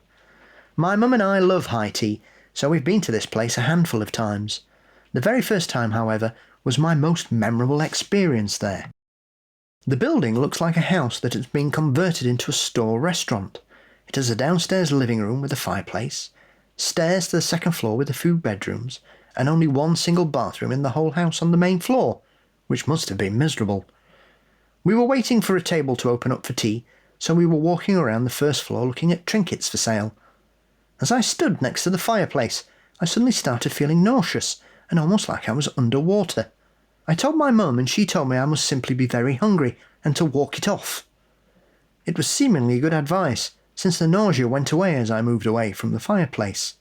My mum and I love high tea, so we've been to this place a handful of times. The very first time, however, was my most memorable experience there. The building looks like a house that has been converted into a store restaurant. It has a downstairs living room with a fireplace, stairs to the second floor with the food bedrooms, and only one single bathroom in the whole house on the main floor, which must have been miserable. We were waiting for a table to open up for tea, so we were walking around the first floor looking at trinkets for sale. As I stood next to the fireplace, I suddenly started feeling nauseous and almost like I was underwater. I told my mum and she told me I must simply be very hungry and to walk it off. It was seemingly good advice, since the nausea went away as I moved away from the fireplace.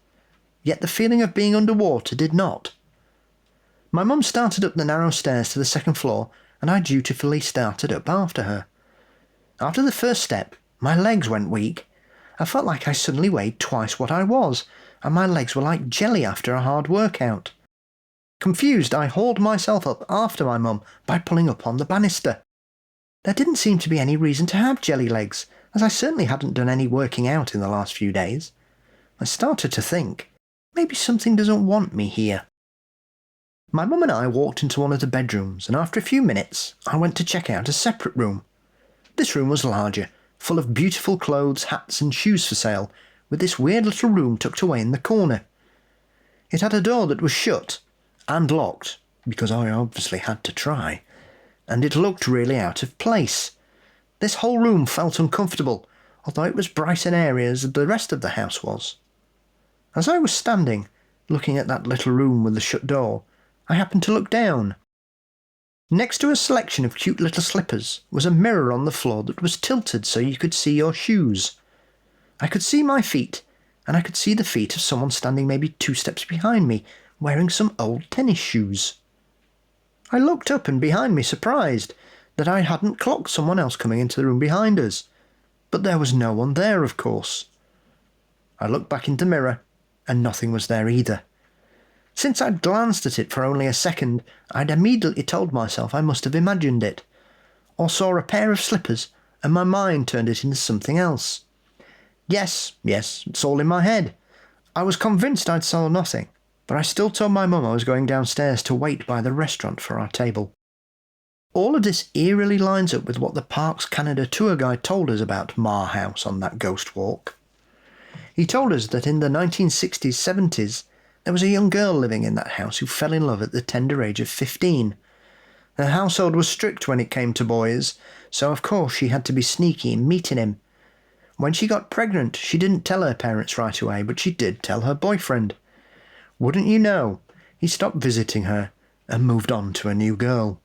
Yet the feeling of being underwater did not. My mum started up the narrow stairs to the second floor, and I dutifully started up after her. After the first step, my legs went weak. I felt like I suddenly weighed twice what I was. and my legs were like jelly after a hard workout. Confused, I hauled myself up after my mum by pulling up on the banister. There didn't seem to be any reason to have jelly legs, as I certainly hadn't done any working out in the last few days. I started to think, maybe something doesn't want me here. My mum and I walked into one of the bedrooms, and after a few minutes, I went to check out a separate room. This room was larger, full of beautiful clothes, hats and shoes for sale, with this weird little room tucked away in the corner. It had a door that was shut and locked, because I obviously had to try, and it looked really out of place. This whole room felt uncomfortable, although it was bright and airy as the rest of the house was. As I was standing, looking at that little room with the shut door, I happened to look down. Next to a selection of cute little slippers was a mirror on the floor that was tilted so you could see your shoes. I could see my feet, and I could see the feet of someone standing maybe 2 steps behind me, wearing some old tennis shoes. I looked up and behind me, surprised that I hadn't clocked someone else coming into the room behind us. But there was no one there, of course. I looked back in the mirror, and nothing was there either. Since I'd glanced at it for only a second, I'd immediately told myself I must have imagined it, or saw a pair of slippers, and my mind turned it into something else. Yes, it's all in my head. I was convinced I'd saw nothing, but I still told my mum I was going downstairs to wait by the restaurant for our table. All of this eerily lines up with what the Parks Canada tour guide told us about Ma House on that ghost walk. He told us that in the 1960s, 70s, there was a young girl living in that house who fell in love at the tender age of 15. Her household was strict when it came to boys, so of course she had to be sneaky in meeting him. When she got pregnant, she didn't tell her parents right away, but she did tell her boyfriend. Wouldn't you know, he stopped visiting her and moved on to a new girl.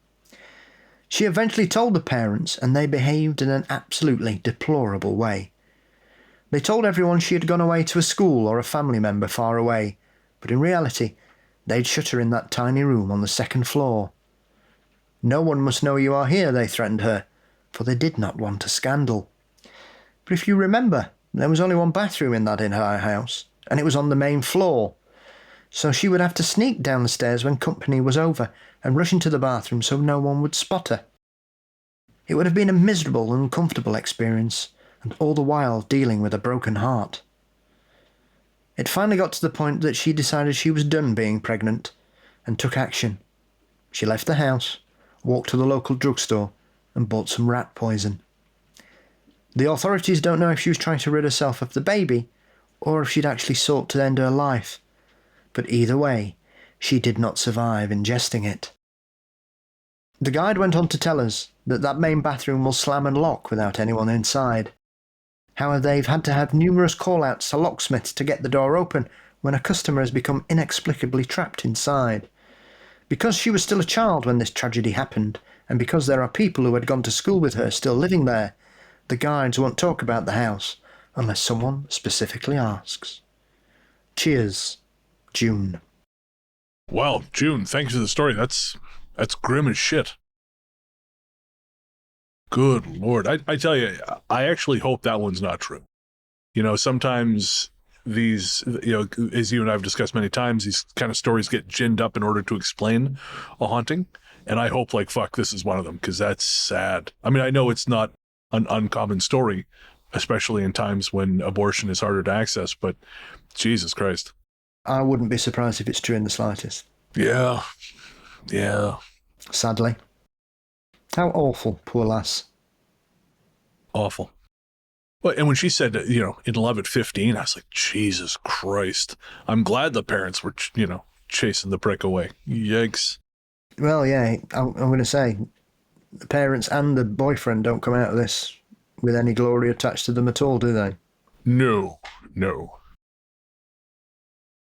She eventually told the parents, and they behaved in an absolutely deplorable way. They told everyone she had gone away to a school or a family member far away, but in reality, they'd shut her in that tiny room on the 2nd floor. No one must know you are here, they threatened her, for they did not want a scandal. But if you remember, there was only one bathroom in that entire house, and it was on the main floor. So she would have to sneak down the stairs when company was over and rush into the bathroom so no one would spot her. It would have been a miserable and uncomfortable experience, and all the while dealing with a broken heart. It finally got to the point that she decided she was done being pregnant and took action. She left the house, walked to the local drugstore and bought some rat poison. The authorities don't know if she was trying to rid herself of the baby or if she'd actually sought to end her life, but either way, she did not survive ingesting it. The guide went on to tell us that that main bathroom will slam and lock without anyone inside. How they've had to have numerous call-outs to locksmiths to get the door open when a customer has become inexplicably trapped inside. Because she was still a child when this tragedy happened, and because there are people who had gone to school with her still living there, the guides won't talk about the house unless someone specifically asks. Cheers, June. Wow, June, thanks for the story. That's grim as shit. Good Lord. I tell you, I actually hope that one's not true. You know, sometimes these, as you and I have discussed many times, these kind of stories get ginned up in order to explain a haunting. And I hope, like, fuck, this is one of them, because that's sad. I mean, I know it's not an uncommon story, especially in times when abortion is harder to access, but Jesus Christ. I wouldn't be surprised if it's true in the slightest. Yeah. Sadly. How awful, poor lass. Awful. Well, and when she said, in love at 15, I was like, Jesus Christ. I'm glad the parents were, chasing the prick away. Yikes. Well, yeah, I'm going to say, the parents and the boyfriend don't come out of this with any glory attached to them at all, do they? No.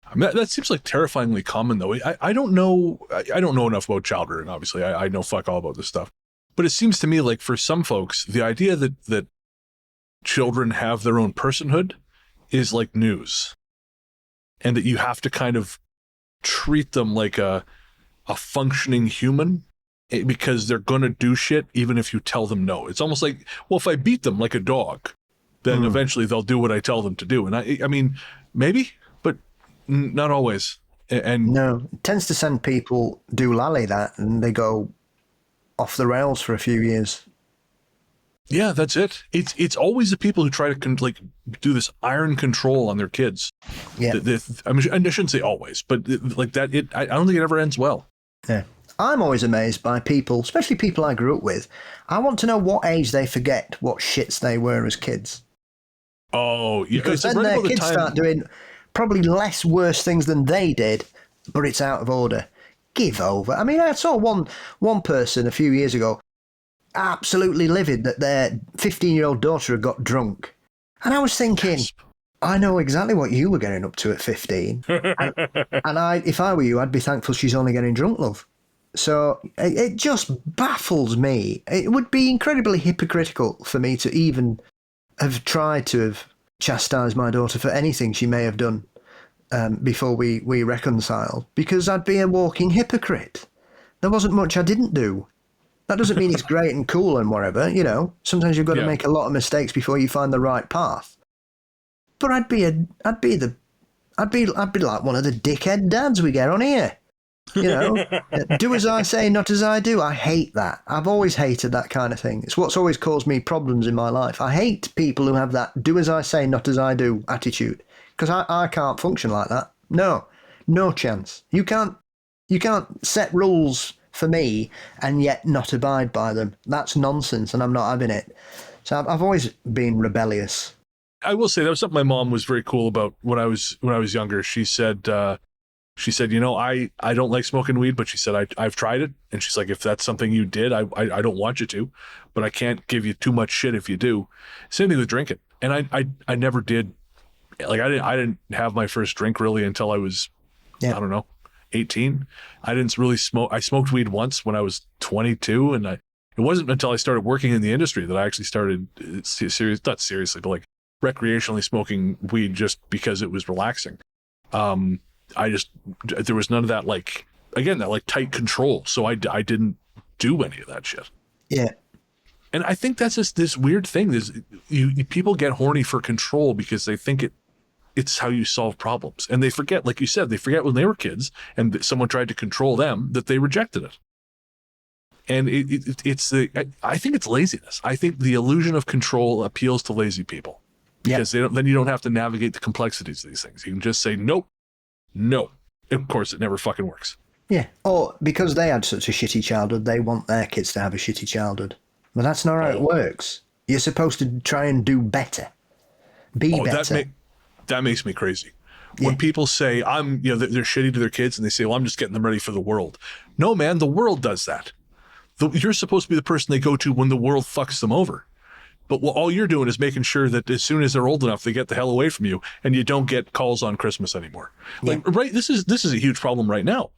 I mean, that seems like terrifyingly common, though. I don't know. I don't know enough about child rearing, obviously. I know fuck all about this stuff. But it seems to me like for some folks, the idea that children have their own personhood is like news. And that you have to kind of treat them like a functioning human because they're going to do shit even if you tell them no. It's almost like, well, if I beat them like a dog, then eventually they'll do what I tell them to do. And I mean, maybe, but Not always. And No, it tends to send people doolally that, and they go off the rails for a few years. yeah, that's it. It's always the people who try to do this iron control on their kids. Yeah. I mean, I shouldn't say always, but like that. I don't think it ever ends well. Yeah. I'm always amazed by people, especially people I grew up with. I want to know what age they forget what shits they were as kids. Oh, yeah. Because It's then right their about the kids time- start doing probably less worse things than they did, but it's out of order. Give over. I mean, I saw one person a few years ago absolutely livid that their 15-year-old daughter had got drunk. And I was thinking, I know exactly what you were getting up to at 15. and if I were you, I'd be thankful she's only getting drunk, love. So it just baffles me. It would be incredibly hypocritical for me to even have tried to have chastised my daughter for anything she may have done before we reconciled, because I'd be a walking hypocrite. There wasn't much I didn't do. That doesn't mean it's great and cool and whatever, you know. Sometimes you've got to make a lot of mistakes before you find the right path. But I'd be like one of the dickhead dads we get on here. You know, do as I say, not as I do. I hate that. I've always hated that kind of thing. It's what's always caused me problems in my life. I hate people who have that do as I say, not as I do attitude, because I can't function like that. No chance. You can't set rules for me and yet not abide by them. That's nonsense, and I'm not having it. So I've always been rebellious. I will say that was something my mom was very cool about when I was younger. She said, you know, I don't like smoking weed, but she said, I've tried it. And she's like, if that's something you did, I don't want you to, but I can't give you too much shit if you do. Same thing with drinking. And I never did. Like, I didn't have my first drink really until I was, I don't know, 18. I didn't really smoke. I smoked weed once when I was 22. And it wasn't until I started working in the industry that I actually started not seriously, but like recreationally smoking weed just because it was relaxing. There was none of that, like, again, that like tight control. So I didn't do any of that shit. Yeah. And I think that's just this weird thing. People get horny for control because they think it's how you solve problems. And they forget, like you said, when they were kids and someone tried to control them, that they rejected it. And I think it's laziness. I think the illusion of control appeals to lazy people because then you don't have to navigate the complexities of these things. You can just say, nope. No. Of course, it never fucking works. Yeah. Or because they had such a shitty childhood, they want their kids to have a shitty childhood. But that's not how it works. You're supposed to try and do better. Be better. That makes me crazy. When people say, they're shitty to their kids and they say, well, I'm just getting them ready for the world. No, man, the world does that. You're supposed to be the person they go to when the world fucks them over. But all you're doing is making sure that as soon as they're old enough, they get the hell away from you and you don't get calls on Christmas anymore. Yeah. Like, right. This is a huge problem right now,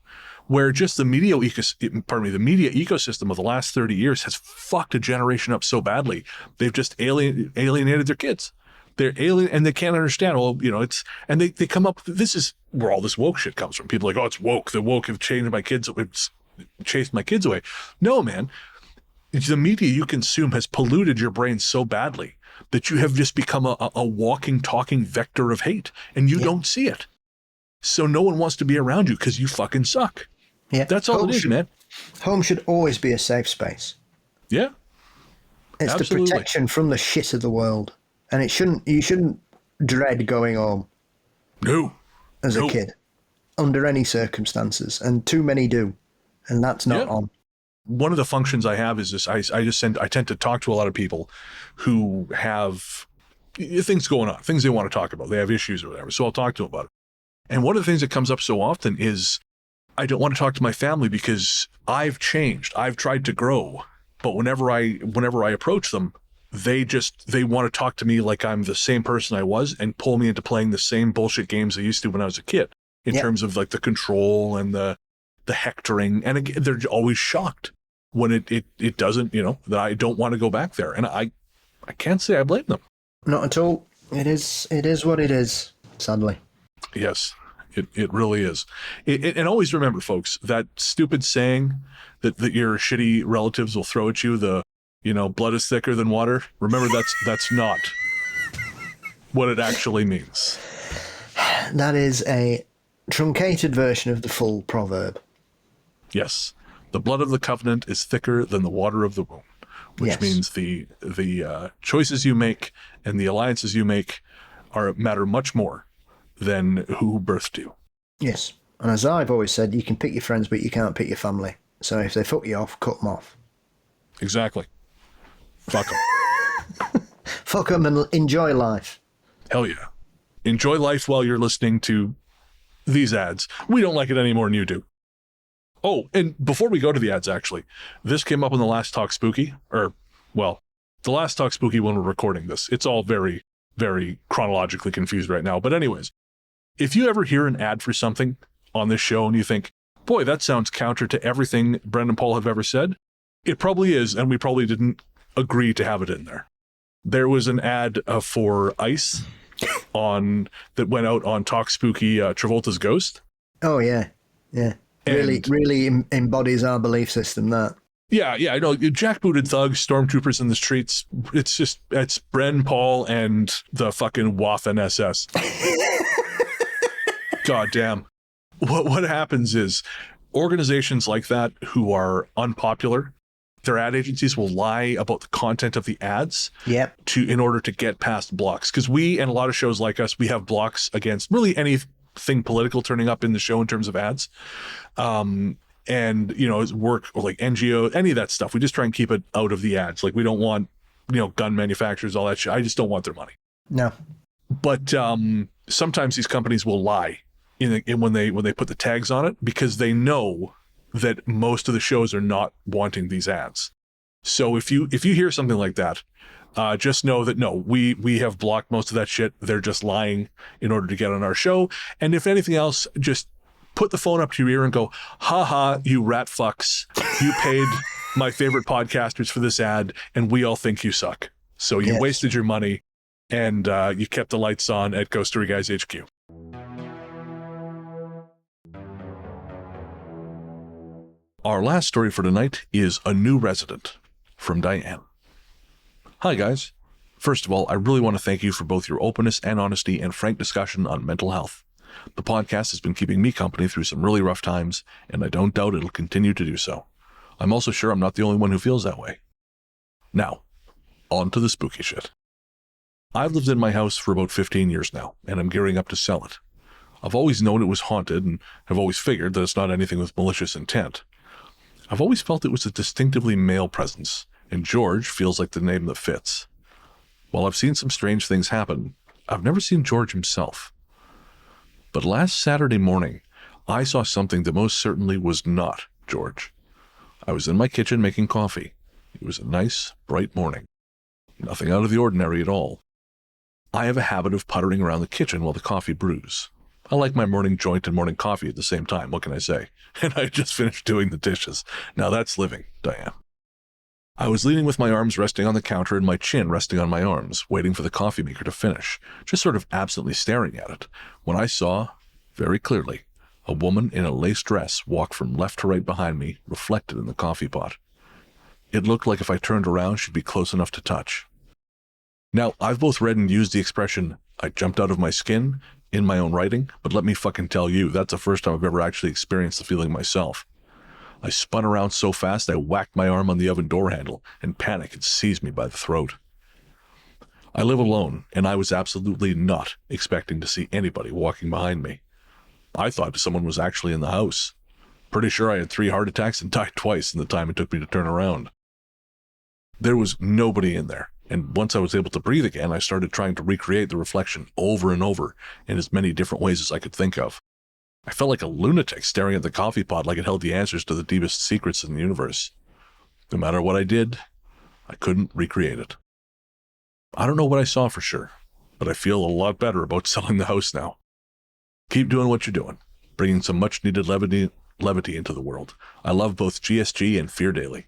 where just the media ecosystem of the last 30 years has fucked a generation up so badly. They've just alienated their kids. They're alien and they can't understand. Well, you know, they come up. This is where all this woke shit comes from. People are like, oh, it's woke. The woke have changed my kids. It's chased my kids away. No, man. The media you consume has polluted your brain so badly that you have just become a walking, talking vector of hate, and you don't see it. So no one wants to be around you because you fucking suck. Yeah, that's all it is, man. Home should always be a safe space. Yeah, it's absolutely the protection from the shit of the world, and you shouldn't dread going home. No, as a kid, under any circumstances, and too many do, and that's not on. One of the functions I have is this. I tend to talk to a lot of people who have things going on, things they want to talk about. They have issues or whatever. So I'll talk to them about it. And one of the things that comes up so often is I don't want to talk to my family because I've changed. I've tried to grow. But whenever I approach them, they want to talk to me like I'm the same person I was and pull me into playing the same bullshit games I used to when I was a kid in terms of like the control and the hectoring. And again, they're always shocked when it doesn't, that I don't want to go back there. And I can't say I blame them. Not at all. It is what it is, sadly. Yes, it really is. And always remember, folks, that stupid saying that your shitty relatives will throw at you, blood is thicker than water. Remember, that's not what it actually means. That is a truncated version of the full proverb. Yes. The blood of the covenant is thicker than the water of the womb, which Yes. means the choices you make and the alliances you make matter much more than who birthed you. Yes. And as I've always said, you can pick your friends, but you can't pick your family. So if they fuck you off, cut them off. Exactly. Fuck them. Fuck them and enjoy life. Hell yeah. Enjoy life while you're listening to these ads. We don't like it any more than you do. Oh, and before we go to the ads, actually, this came up on the last Talk Spooky, the last Talk Spooky when we're recording this. It's all very, very chronologically confused right now. But anyways, if you ever hear an ad for something on this show and you think, boy, that sounds counter to everything Brendan and Paul have ever said, it probably is, and we probably didn't agree to have it in there. There was an ad for Ice that went out on Talk Spooky, Travolta's Ghost. Oh, yeah. Yeah. Really embodies our belief system, that. Yeah, I know. Jackbooted thugs, stormtroopers in the streets. It's Bren, Paul, and the fucking Waffen SS. God damn. What happens is organizations like that who are unpopular, their ad agencies will lie about the content of the ads in order to get past blocks. Because we and a lot of shows like us, we have blocks against really anything political turning up in the show in terms of ads. And, work or like NGO, any of that stuff. We just try and keep it out of the ads. Like we don't want, gun manufacturers, all that shit. I just don't want their money. No. But sometimes these companies will lie when they put the tags on it because they know that most of the shows are not wanting these ads. So if you hear something like that, just know that no, we have blocked most of that shit. They're just lying in order to get on our show. And if anything else, just put the phone up to your ear and go, ha, you rat fucks. You paid my favorite podcasters for this ad, and we all think you suck. So you wasted your money, and you kept the lights on at Ghost Story Guys HQ. Our last story for tonight is A New Resident from Diane. Hi, guys. First of all, I really want to thank you for both your openness and honesty and frank discussion on mental health. The podcast has been keeping me company through some really rough times, and I don't doubt it'll continue to do so. I'm also sure I'm not the only one who feels that way. Now, on to the spooky shit. I've lived in my house for about 15 years now, and I'm gearing up to sell it. I've always known it was haunted, and have always figured that it's not anything with malicious intent. I've always felt it was a distinctively male presence, and George feels like the name that fits. While I've seen some strange things happen, I've never seen George himself. But last Saturday morning, I saw something that most certainly was not George. I was in my kitchen making coffee. It was a nice, bright morning. Nothing out of the ordinary at all. I have a habit of puttering around the kitchen while the coffee brews. I like my morning joint and morning coffee at the same time, what can I say? And I just finished doing the dishes. Now that's living, Diane. I was leaning with my arms resting on the counter and my chin resting on my arms, waiting for the coffee maker to finish, just sort of absently staring at it, when I saw, very clearly, a woman in a lace dress walk from left to right behind me, reflected in the coffee pot. It looked like if I turned around, she'd be close enough to touch. Now, I've both read and used the expression, I jumped out of my skin, in my own writing, but let me fucking tell you, that's the first time I've ever actually experienced the feeling myself. I spun around so fast I whacked my arm on the oven door handle, and panic had seized me by the throat. I live alone, and I was absolutely not expecting to see anybody walking behind me. I thought someone was actually in the house. Pretty sure I had 3 heart attacks and died twice in the time it took me to turn around. There was nobody in there, and once I was able to breathe again, I started trying to recreate the reflection over and over in as many different ways as I could think of. I felt like a lunatic staring at the coffee pot like it held the answers to the deepest secrets in the universe. No matter what I did, I couldn't recreate it. I don't know what I saw for sure, but I feel a lot better about selling the house now. Keep doing what you're doing, bringing some much-needed levity into the world. I love both GSG and Fear Daily.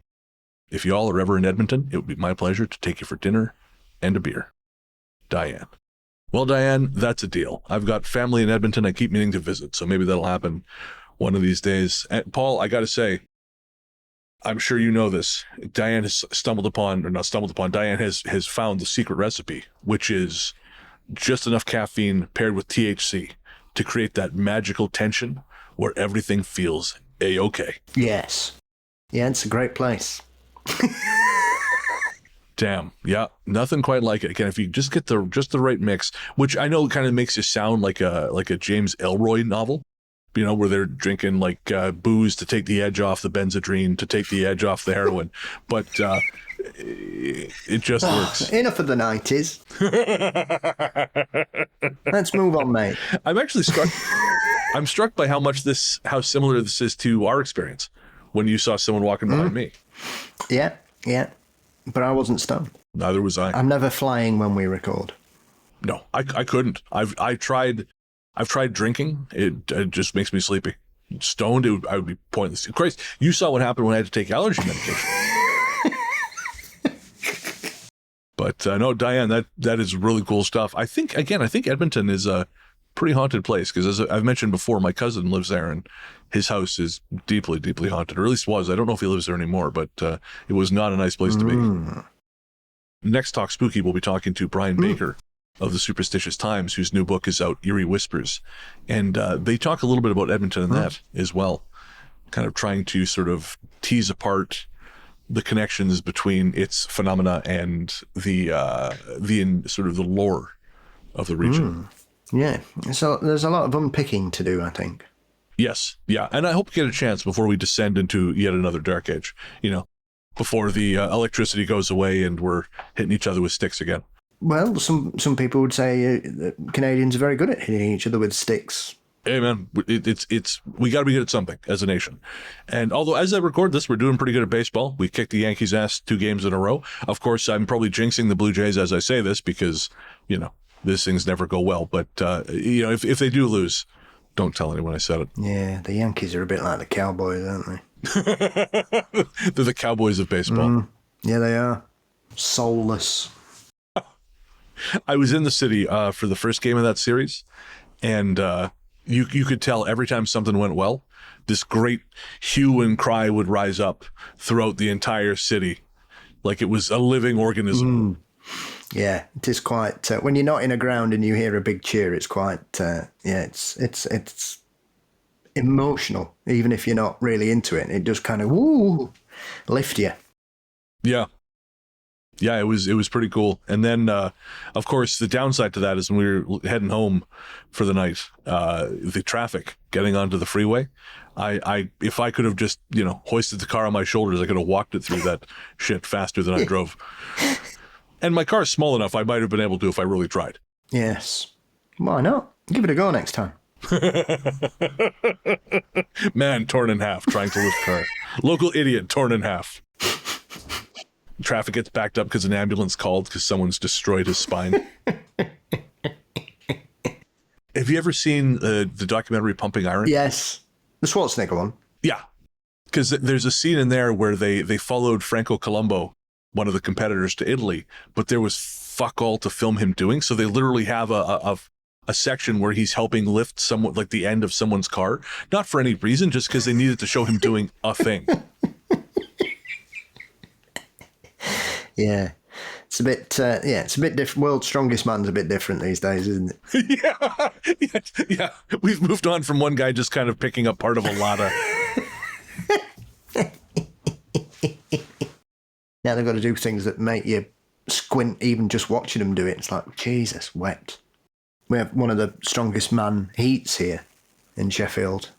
If y'all are ever in Edmonton, it would be my pleasure to take you for dinner and a beer. Diane. Well, Diane, that's a deal. I've got family in Edmonton I keep meaning to visit, so maybe that'll happen one of these days. And Paul, I got to say, I'm sure you know this. Diane has Diane has found the secret recipe, which is just enough caffeine paired with THC to create that magical tension where everything feels A-okay. Yes. Yeah, it's a great place. Damn. Yeah. Nothing quite like it. Again, if you just get the right mix, which I know kind of makes you sound like a James Ellroy novel, you know, where they're drinking like booze to take the edge off the Benzedrine, to take the edge off the heroin. But it just works. Enough of the 90s. Let's move on, mate. I'm actually struck. I'm struck by how similar this is to our experience when you saw someone walking behind me. Yeah. But I wasn't stoned. Neither was I. I'm never flying when we record. No, I couldn't. I've tried drinking. It just makes me sleepy. Stoned, I would be pointless. Christ, you saw what happened when I had to take allergy medication. But no, Diane, that is really cool stuff. I think Edmonton is a pretty haunted place because, as I've mentioned before, my cousin lives there and his house is deeply, deeply haunted, or at least was. I don't know if he lives there anymore, but it was not a nice place to be. Next Talk Spooky, we'll be talking to Brian Baker of the Superstitious Times, whose new book is out, Eerie Whispers. And they talk a little bit about Edmonton and that as well, kind of trying to sort of tease apart the connections between its phenomena and the sort of the lore of the region. Yeah, so there's a lot of unpicking to do, I think. Yes, yeah, and I hope we get a chance before we descend into yet another dark age, you know, before the electricity goes away and we're hitting each other with sticks again. Well, some people would say that Canadians are very good at hitting each other with sticks. Hey, man, it's we got to be good at something as a nation. And although as I record this, we're doing pretty good at baseball. We kicked the Yankees' ass 2 games in a row. Of course, I'm probably jinxing the Blue Jays as I say this because, you know, these things never go well. But, you know, if they do lose, don't tell anyone I said it. Yeah, the Yankees are a bit like the Cowboys, aren't they? They're the Cowboys of baseball. Yeah, they are. Soulless. I was in the city for the first game of that series, and you could tell every time something went well, this great hue and cry would rise up throughout the entire city, like it was a living organism. Yeah, it is quite. When you're not in a ground and you hear a big cheer, it's quite. It's emotional, even if you're not really into it. It does kind of lift you. Yeah, it was pretty cool. And then, of course, the downside to that is when we were heading home for the night, the traffic getting onto the freeway. If I could have just, you know, hoisted the car on my shoulders, I could have walked it through that shit faster than I drove. And my car's small enough, I might have been able to if I really tried. Yes. Why not? Give it a go next time. Man torn in half trying to lift car. Local idiot torn in half. Traffic gets backed up because an ambulance called because someone's destroyed his spine. Have you ever seen the documentary Pumping Iron? Yes. The Schwarzenegger one. Yeah. Because there's a scene in there where they followed Franco Colombo, one of the competitors, to Italy, but there was fuck all to film him doing. So they literally have a section where he's helping lift someone, like the end of someone's car, not for any reason, just because they needed to show him doing a thing. Yeah. It's a bit, it's a bit different. World's Strongest Man's a bit different these days, isn't it? Yeah. We've moved on from one guy just kind of picking up part of a lotta. Now they've got to do things that make you squint even just watching them do it. It's like, Jesus, wet. We have one of the Strongest Man heats here in Sheffield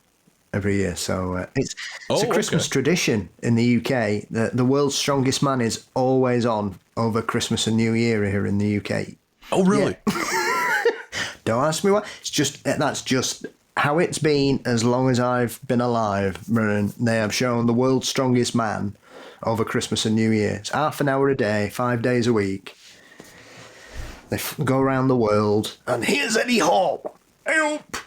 every year. So it's a Christmas tradition in the UK that the World's Strongest Man is always on over Christmas and New Year here in the UK. Oh, really? Yeah. Don't ask me why. That's just how it's been as long as I've been alive, Brennan. They have shown the World's Strongest Man over Christmas and New Year. It's half an hour a day, 5 days a week. They go around the world, and here's Eddie Hall. Help!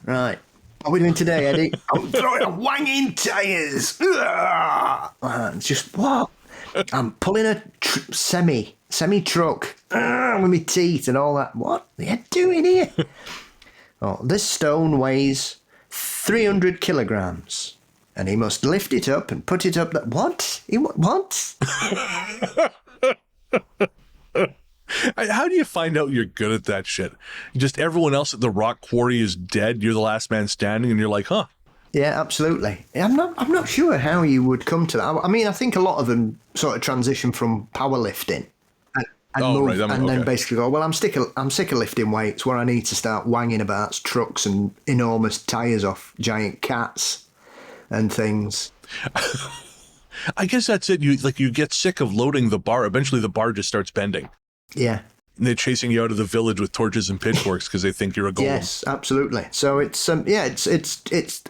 Right. What are we doing today, Eddie? I'm throwing a wanging tyres. It's just, what? I'm pulling a semi-truck with my teeth and all that. What are you doing here? Oh, this stone weighs 300 kilograms. And he must lift it up and put it up. What? What? How do you find out you're good at that shit? Just everyone else at the rock quarry is dead. You're the last man standing, and you're like, huh? Yeah, absolutely. I'm not sure how you would come to that. I mean, I think a lot of them sort of transition from powerlifting and then basically go, well, I'm sick of lifting weights. Where I need to start wanging about trucks and enormous tires off giant cats and things. I guess that's it. You get sick of loading the bar. Eventually, the bar just starts bending. Yeah. And they're chasing you out of the village with torches and pitchforks because they think you're a golem. Yes, absolutely. So it's it's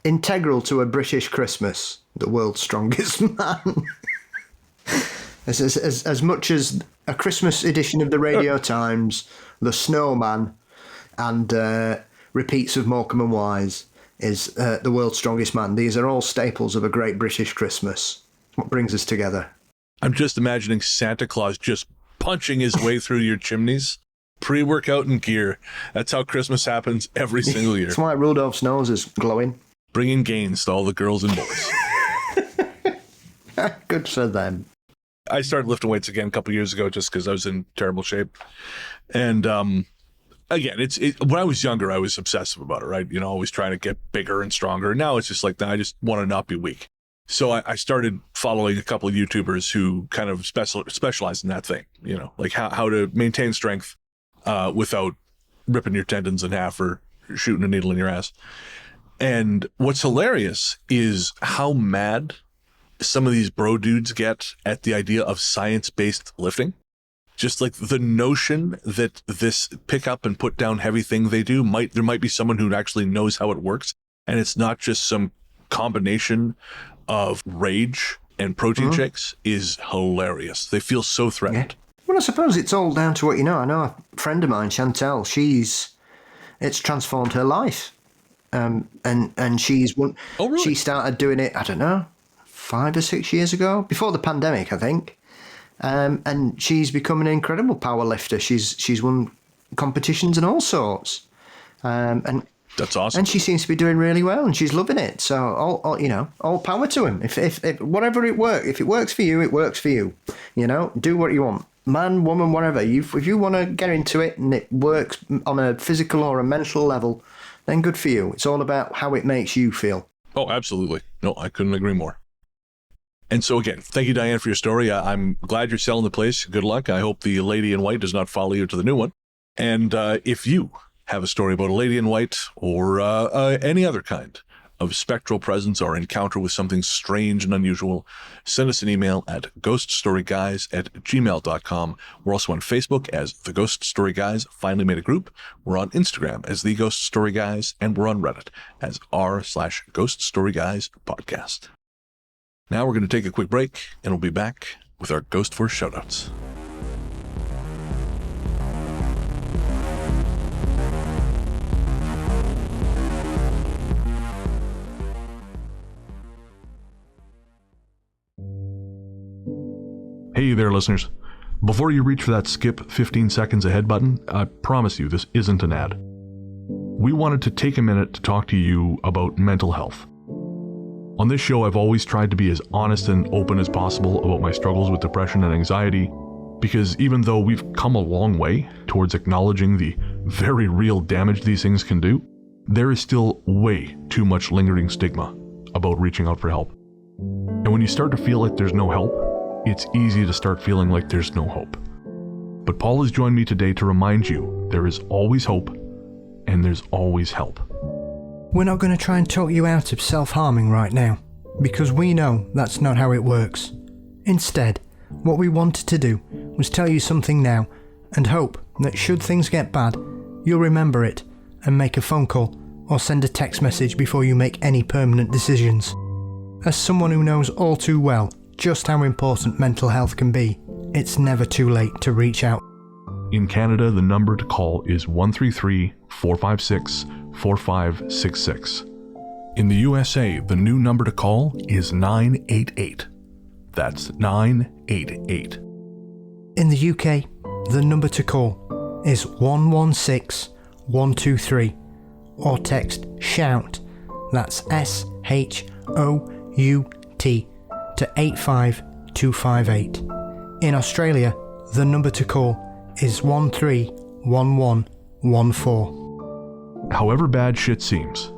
integral to a British Christmas. The world's strongest man. as much as a Christmas edition of the Radio Times, the Snowman, and repeats of Morecambe and Wise is the world's strongest man. These are all staples of a great British Christmas. What brings us together? I'm just imagining Santa Claus just punching his way through your chimneys. Pre-workout and gear. That's how Christmas happens every single year. That's why Rudolph's nose is glowing. Bringing gains to all the girls and boys. Good for them. I started lifting weights again a couple years ago just because I was in terrible shape. And again, when I was younger, I was obsessive about it, right? You know, always trying to get bigger and stronger. Now it's just like, I just want to not be weak. So I started following a couple of YouTubers who kind of specialize in that thing, you know, like how to maintain strength without ripping your tendons in half or shooting a needle in your ass. And what's hilarious is how mad some of these bro dudes get at the idea of science-based lifting. Just like the notion that this pick up and put down heavy thing they do, there might be someone who actually knows how it works. And it's not just some combination of rage and protein shakes is hilarious. They feel so threatened. Yeah. Well, I suppose it's all down to what you know. I know a friend of mine, Chantel, it's transformed her life. And she's one. Oh, really? She started doing it, I don't know, 5 or 6 years ago, before the pandemic, I think. And she's become an incredible power lifter. She's won competitions and all sorts. And that's awesome. And she seems to be doing really well, and she's loving it. So all power to him. If whatever it works, if it works for you, it works for you. You know, do what you want, man, woman, whatever. If you want to get into it and it works on a physical or a mental level, then good for you. It's all about how it makes you feel. Oh, absolutely. No, I couldn't agree more. And so again, thank you, Diane, for your story. I'm glad you're selling the place. Good luck. I hope the lady in white does not follow you to the new one. And if you have a story about a lady in white or any other kind of spectral presence or encounter with something strange and unusual, send us an email at ghoststoryguys@gmail.com. We're also on Facebook as The Ghost Story Guys, finally made a group. We're on Instagram as The Ghost Story Guys, and we're on Reddit as r/Ghost Story Guys podcast. Now we're going to take a quick break, and we'll be back with our Ghost Force shoutouts. Hey there, listeners. Before you reach for that skip 15 seconds ahead button, I promise you this isn't an ad. We wanted to take a minute to talk to you about mental health. On this show, I've always tried to be as honest and open as possible about my struggles with depression and anxiety, because even though we've come a long way towards acknowledging the very real damage these things can do, there is still way too much lingering stigma about reaching out for help. And when you start to feel like there's no help, it's easy to start feeling like there's no hope. But Paul has joined me today to remind you there is always hope and there's always help. We're not going to try and talk you out of self-harming right now, because we know that's not how it works. Instead, what we wanted to do was tell you something now and hope that should things get bad, you'll remember it and make a phone call or send a text message before you make any permanent decisions. As someone who knows all too well just how important mental health can be, it's never too late to reach out. In Canada, the number to call is 133-456-4566. In the USA, the new number to call is 988. That's 988. In the UK, the number to call is 116123, or text SHOUT, that's SHOUT, to 85258. In Australia, The number to call is 131114. However bad shit seems,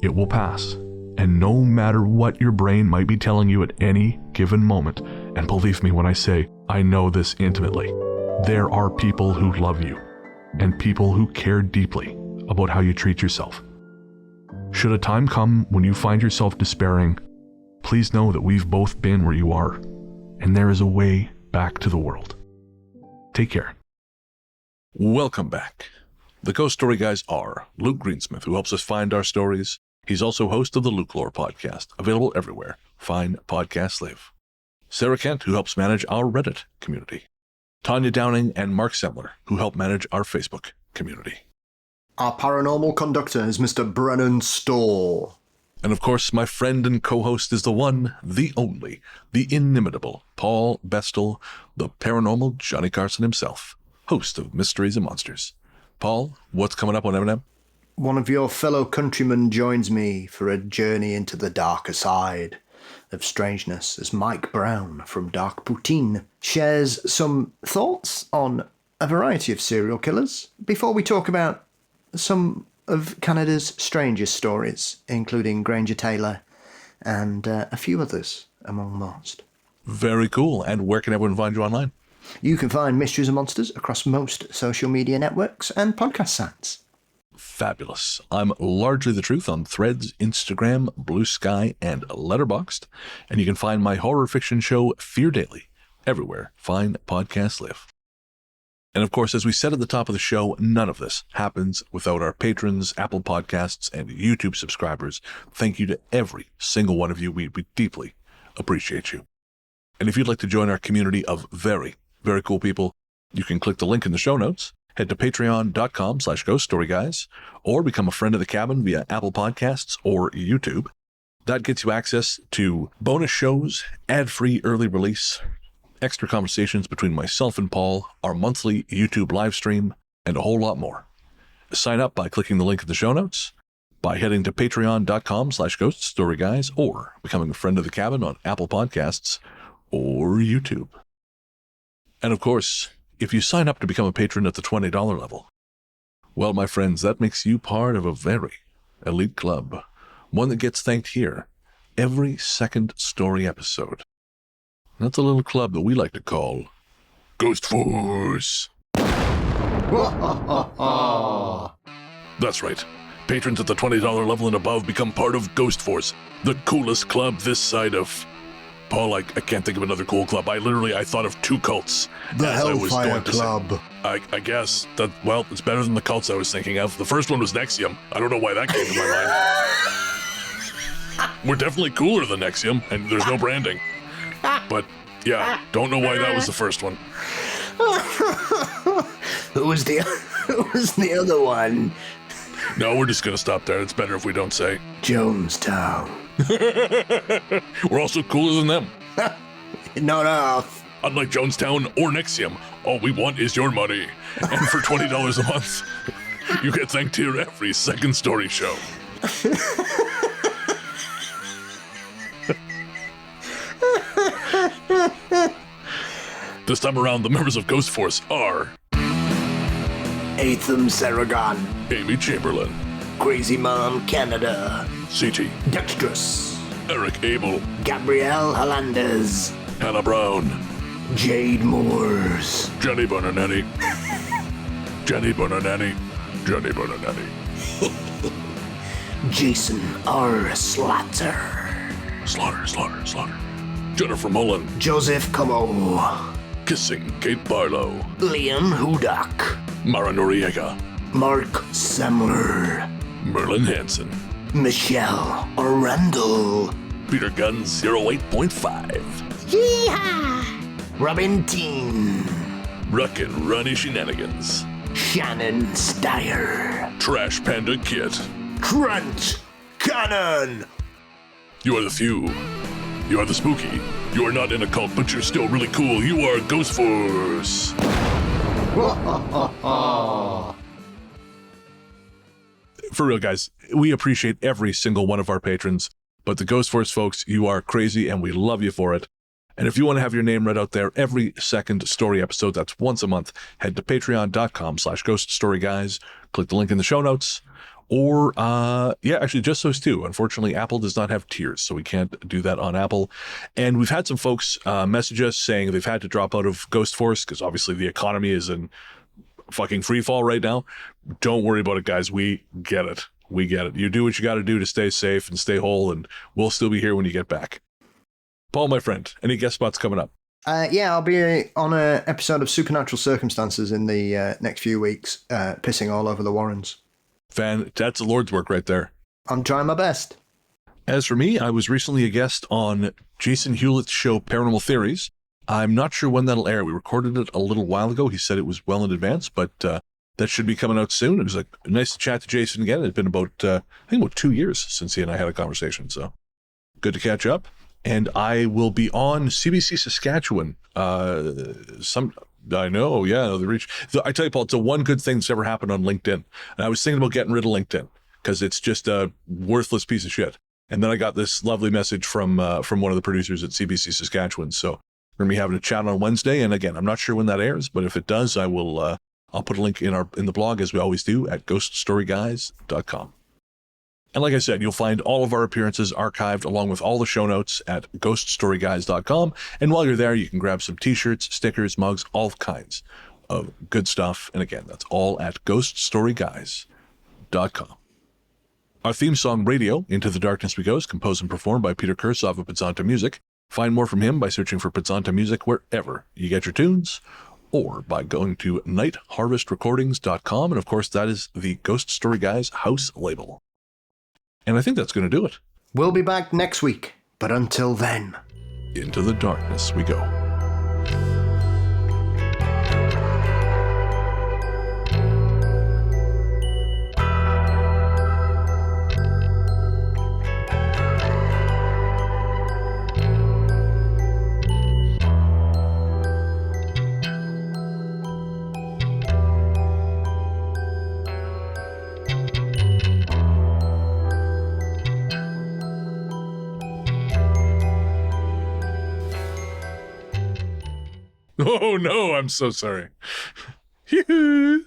it will pass. And no matter what your brain might be telling you at any given moment, and believe me when I say I know this intimately, there are people who love you and people who care deeply about how you treat yourself. Should a time come when you find yourself despairing, please know that we've both been where you are, and there is a way back to the world. Take care. Welcome back. The Ghost Story Guys are Luke Greensmith, who helps us find our stories. He's also host of the Luke Lore podcast, available everywhere fine podcasts live. Sarah Kent, who helps manage our Reddit community. Tanya Downing and Mark Semler, who help manage our Facebook community. Our paranormal conductor is Mr. Brennan Storr. And of course, my friend and co-host is the one, the only, the inimitable Paul Bestel, the paranormal Johnny Carson himself, host of Mysteries and Monsters. Paul, what's coming up on M&M? One of your fellow countrymen joins me for a journey into the darker side of strangeness as Mike Brown from Dark Poutine shares some thoughts on a variety of serial killers before we talk about some of Canada's strangest stories, including Granger Taylor and a few others among most. Very cool. And where can everyone find you online? You can find Mysteries and Monsters across most social media networks and podcast sites. Fabulous. I'm largely the truth on Threads, Instagram, Blue Sky, and Letterboxd. And you can find my horror fiction show, Fear Daily, everywhere fine podcasts live. And of course, as we said at the top of the show, none of this happens without our patrons, Apple Podcasts, and YouTube subscribers. Thank you to every single one of you. We deeply appreciate you. And if you'd like to join our community of very, very cool people, you can click the link in the show notes, head to patreon.com/ghoststoryguys, or become a friend of the cabin via Apple Podcasts or YouTube. That gets you access to bonus shows, ad-free early release, extra conversations between myself and Paul, our monthly YouTube live stream, and a whole lot more. Sign up by clicking the link in the show notes, by heading to patreon.com/ghoststoryguys, or becoming a friend of the cabin on Apple Podcasts or YouTube. And of course, if you sign up to become a patron at the $20 level, well, my friends, that makes you part of a very elite club, one that gets thanked here every second story episode. That's a little club that we like to call Ghost Force. That's right. Patrons at the $20 level and above become part of Ghost Force, the coolest club this side of... Paul, I can't think of another cool club. I thought of two cults. The Hellfire Club. I guess that, well, it's better than the cults I was thinking of. The first one was Nexium. I don't know why that came to my mind. We're definitely cooler than Nexium, and there's no branding. But, yeah, don't know why that was the first one. Who was the other one? No, we're just going to stop there. It's better if we don't say. Jonestown. We're also cooler than them. Not off. Unlike Jonestown or Nexium, all we want is your money. And for $20 a month, you get thanked here every second story show. This time around, the members of Ghost Force are... Atham Saragon. Amy Chamberlain. Crazy Mom Canada. CT. Dextrous. Eric Abel. Gabrielle Hernandez. Hannah Brown. Jade Moores. Jenny Bonanani. Jenny Bonanani. Jenny Bonanani. Jason R. Slaughter. Slaughter. Jennifer Mullen. Joseph Como. Kissing Kate Barlow. Liam Hudak. Mara Noriega. Mark Semler. Merlin Hansen. Michelle Randall. Peter Guns 08.5. Yeehaw! Robin Teen. Ruck and Runny Shenanigans. Shannon Steyer. Trash Panda Kit. Trent Cannon. You are the few. You are the spooky. You are not in a cult, but you're still really cool. You are Ghost Force. For real, guys, we appreciate every single one of our patrons, but the Ghost Force folks, you are crazy and we love you for it. And if you want to have your name read out there every second story episode, that's once a month, head to patreon.com/ghoststoryguys. Click the link in the show notes. Or, actually just those two. Unfortunately, Apple does not have tiers, so we can't do that on Apple. And we've had some folks message us saying they've had to drop out of Ghost Force because obviously the economy is in fucking free fall right now. Don't worry about it, guys. We get it. We get it. You do what you got to do to stay safe and stay whole, and we'll still be here when you get back. Paul, my friend, any guest spots coming up? I'll be on an episode of Supernatural Circumstances in the next few weeks, pissing all over the Warrens. That's the Lord's work right there. I'm trying my best. As for me, I was recently a guest on Jason Hewlett's show Paranormal Theories. I'm not sure when that'll air. We recorded it a little while ago. He said it was well in advance, but that should be coming out soon. It was nice to chat to Jason again. It's been about 2 years since he and I had a conversation, so good to catch up. And I will be on CBC Saskatchewan. I know, yeah. I tell you, Paul, it's the one good thing that's ever happened on LinkedIn. And I was thinking about getting rid of LinkedIn because it's just a worthless piece of shit. And then I got this lovely message from one of the producers at CBC Saskatchewan. So we're gonna be having a chat on Wednesday. And again, I'm not sure when that airs, but if it does, I will. I'll put a link in the blog as we always do at ghoststoryguys.com. And like I said, you'll find all of our appearances archived along with all the show notes at ghoststoryguys.com. And while you're there, you can grab some t-shirts, stickers, mugs, all kinds of good stuff. And again, that's all at ghoststoryguys.com. Our theme song, Radio, Into the Darkness We Go, is composed and performed by Peter Kursov of Pizzanta Music. Find more from him by searching for Pizzanta Music wherever you get your tunes, or by going to nightharvestrecordings.com. And of course, that is the Ghost Story Guys house label. And I think that's going to do it. We'll be back next week, but until then, into the darkness we go. Oh no, I'm so sorry. It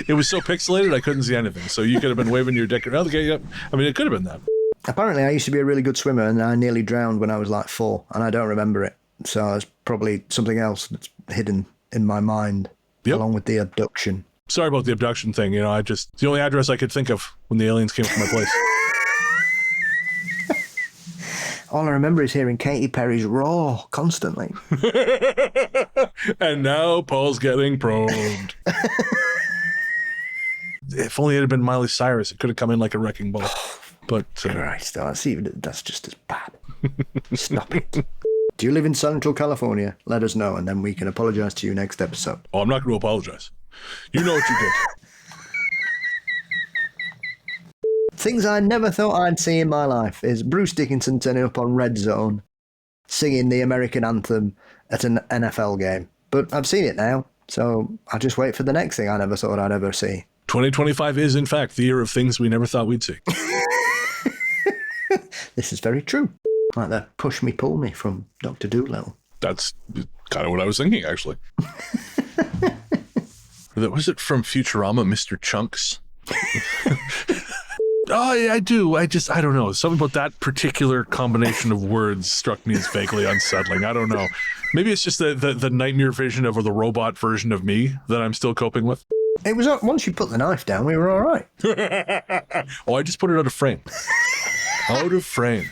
was so pixelated I couldn't see anything. So you could have been waving your dick around. Okay, yep. I mean, it could have been that. Apparently, I used to be a really good swimmer, and I nearly drowned when I was like 4, and I don't remember it. So it's probably something else that's hidden in my mind, along with the abduction. Sorry about the abduction thing. It's the only address I could think of when the aliens came to my place. All I remember is hearing Katy Perry's Raw constantly. And now Paul's getting probed. If only it had been Miley Cyrus, it could have come in like a wrecking ball. But Christ, that's just as bad. Stop it. Do you live in Central California? Let us know, and then we can apologize to you next episode. Oh, I'm not going to apologize. You know what you did. Things I never thought I'd see in my life is Bruce Dickinson turning up on Red Zone, singing the American anthem at an NFL game. But I've seen it now, so I'll just wait for the next thing I never thought I'd ever see. 2025 is, in fact, the year of things we never thought we'd see. This is very true. Like the push me, pull me from Dr. Dolittle. That's kind of what I was thinking, actually. Was it from Futurama, Mr. Chunks? Oh, yeah, I do. I don't know. Something about that particular combination of words struck me as vaguely unsettling. I don't know. Maybe it's just the nightmare vision of, or the robot version of me that I'm still coping with. It was once you put the knife down, we were all right. Oh, I just put it out of frame. Out of frame.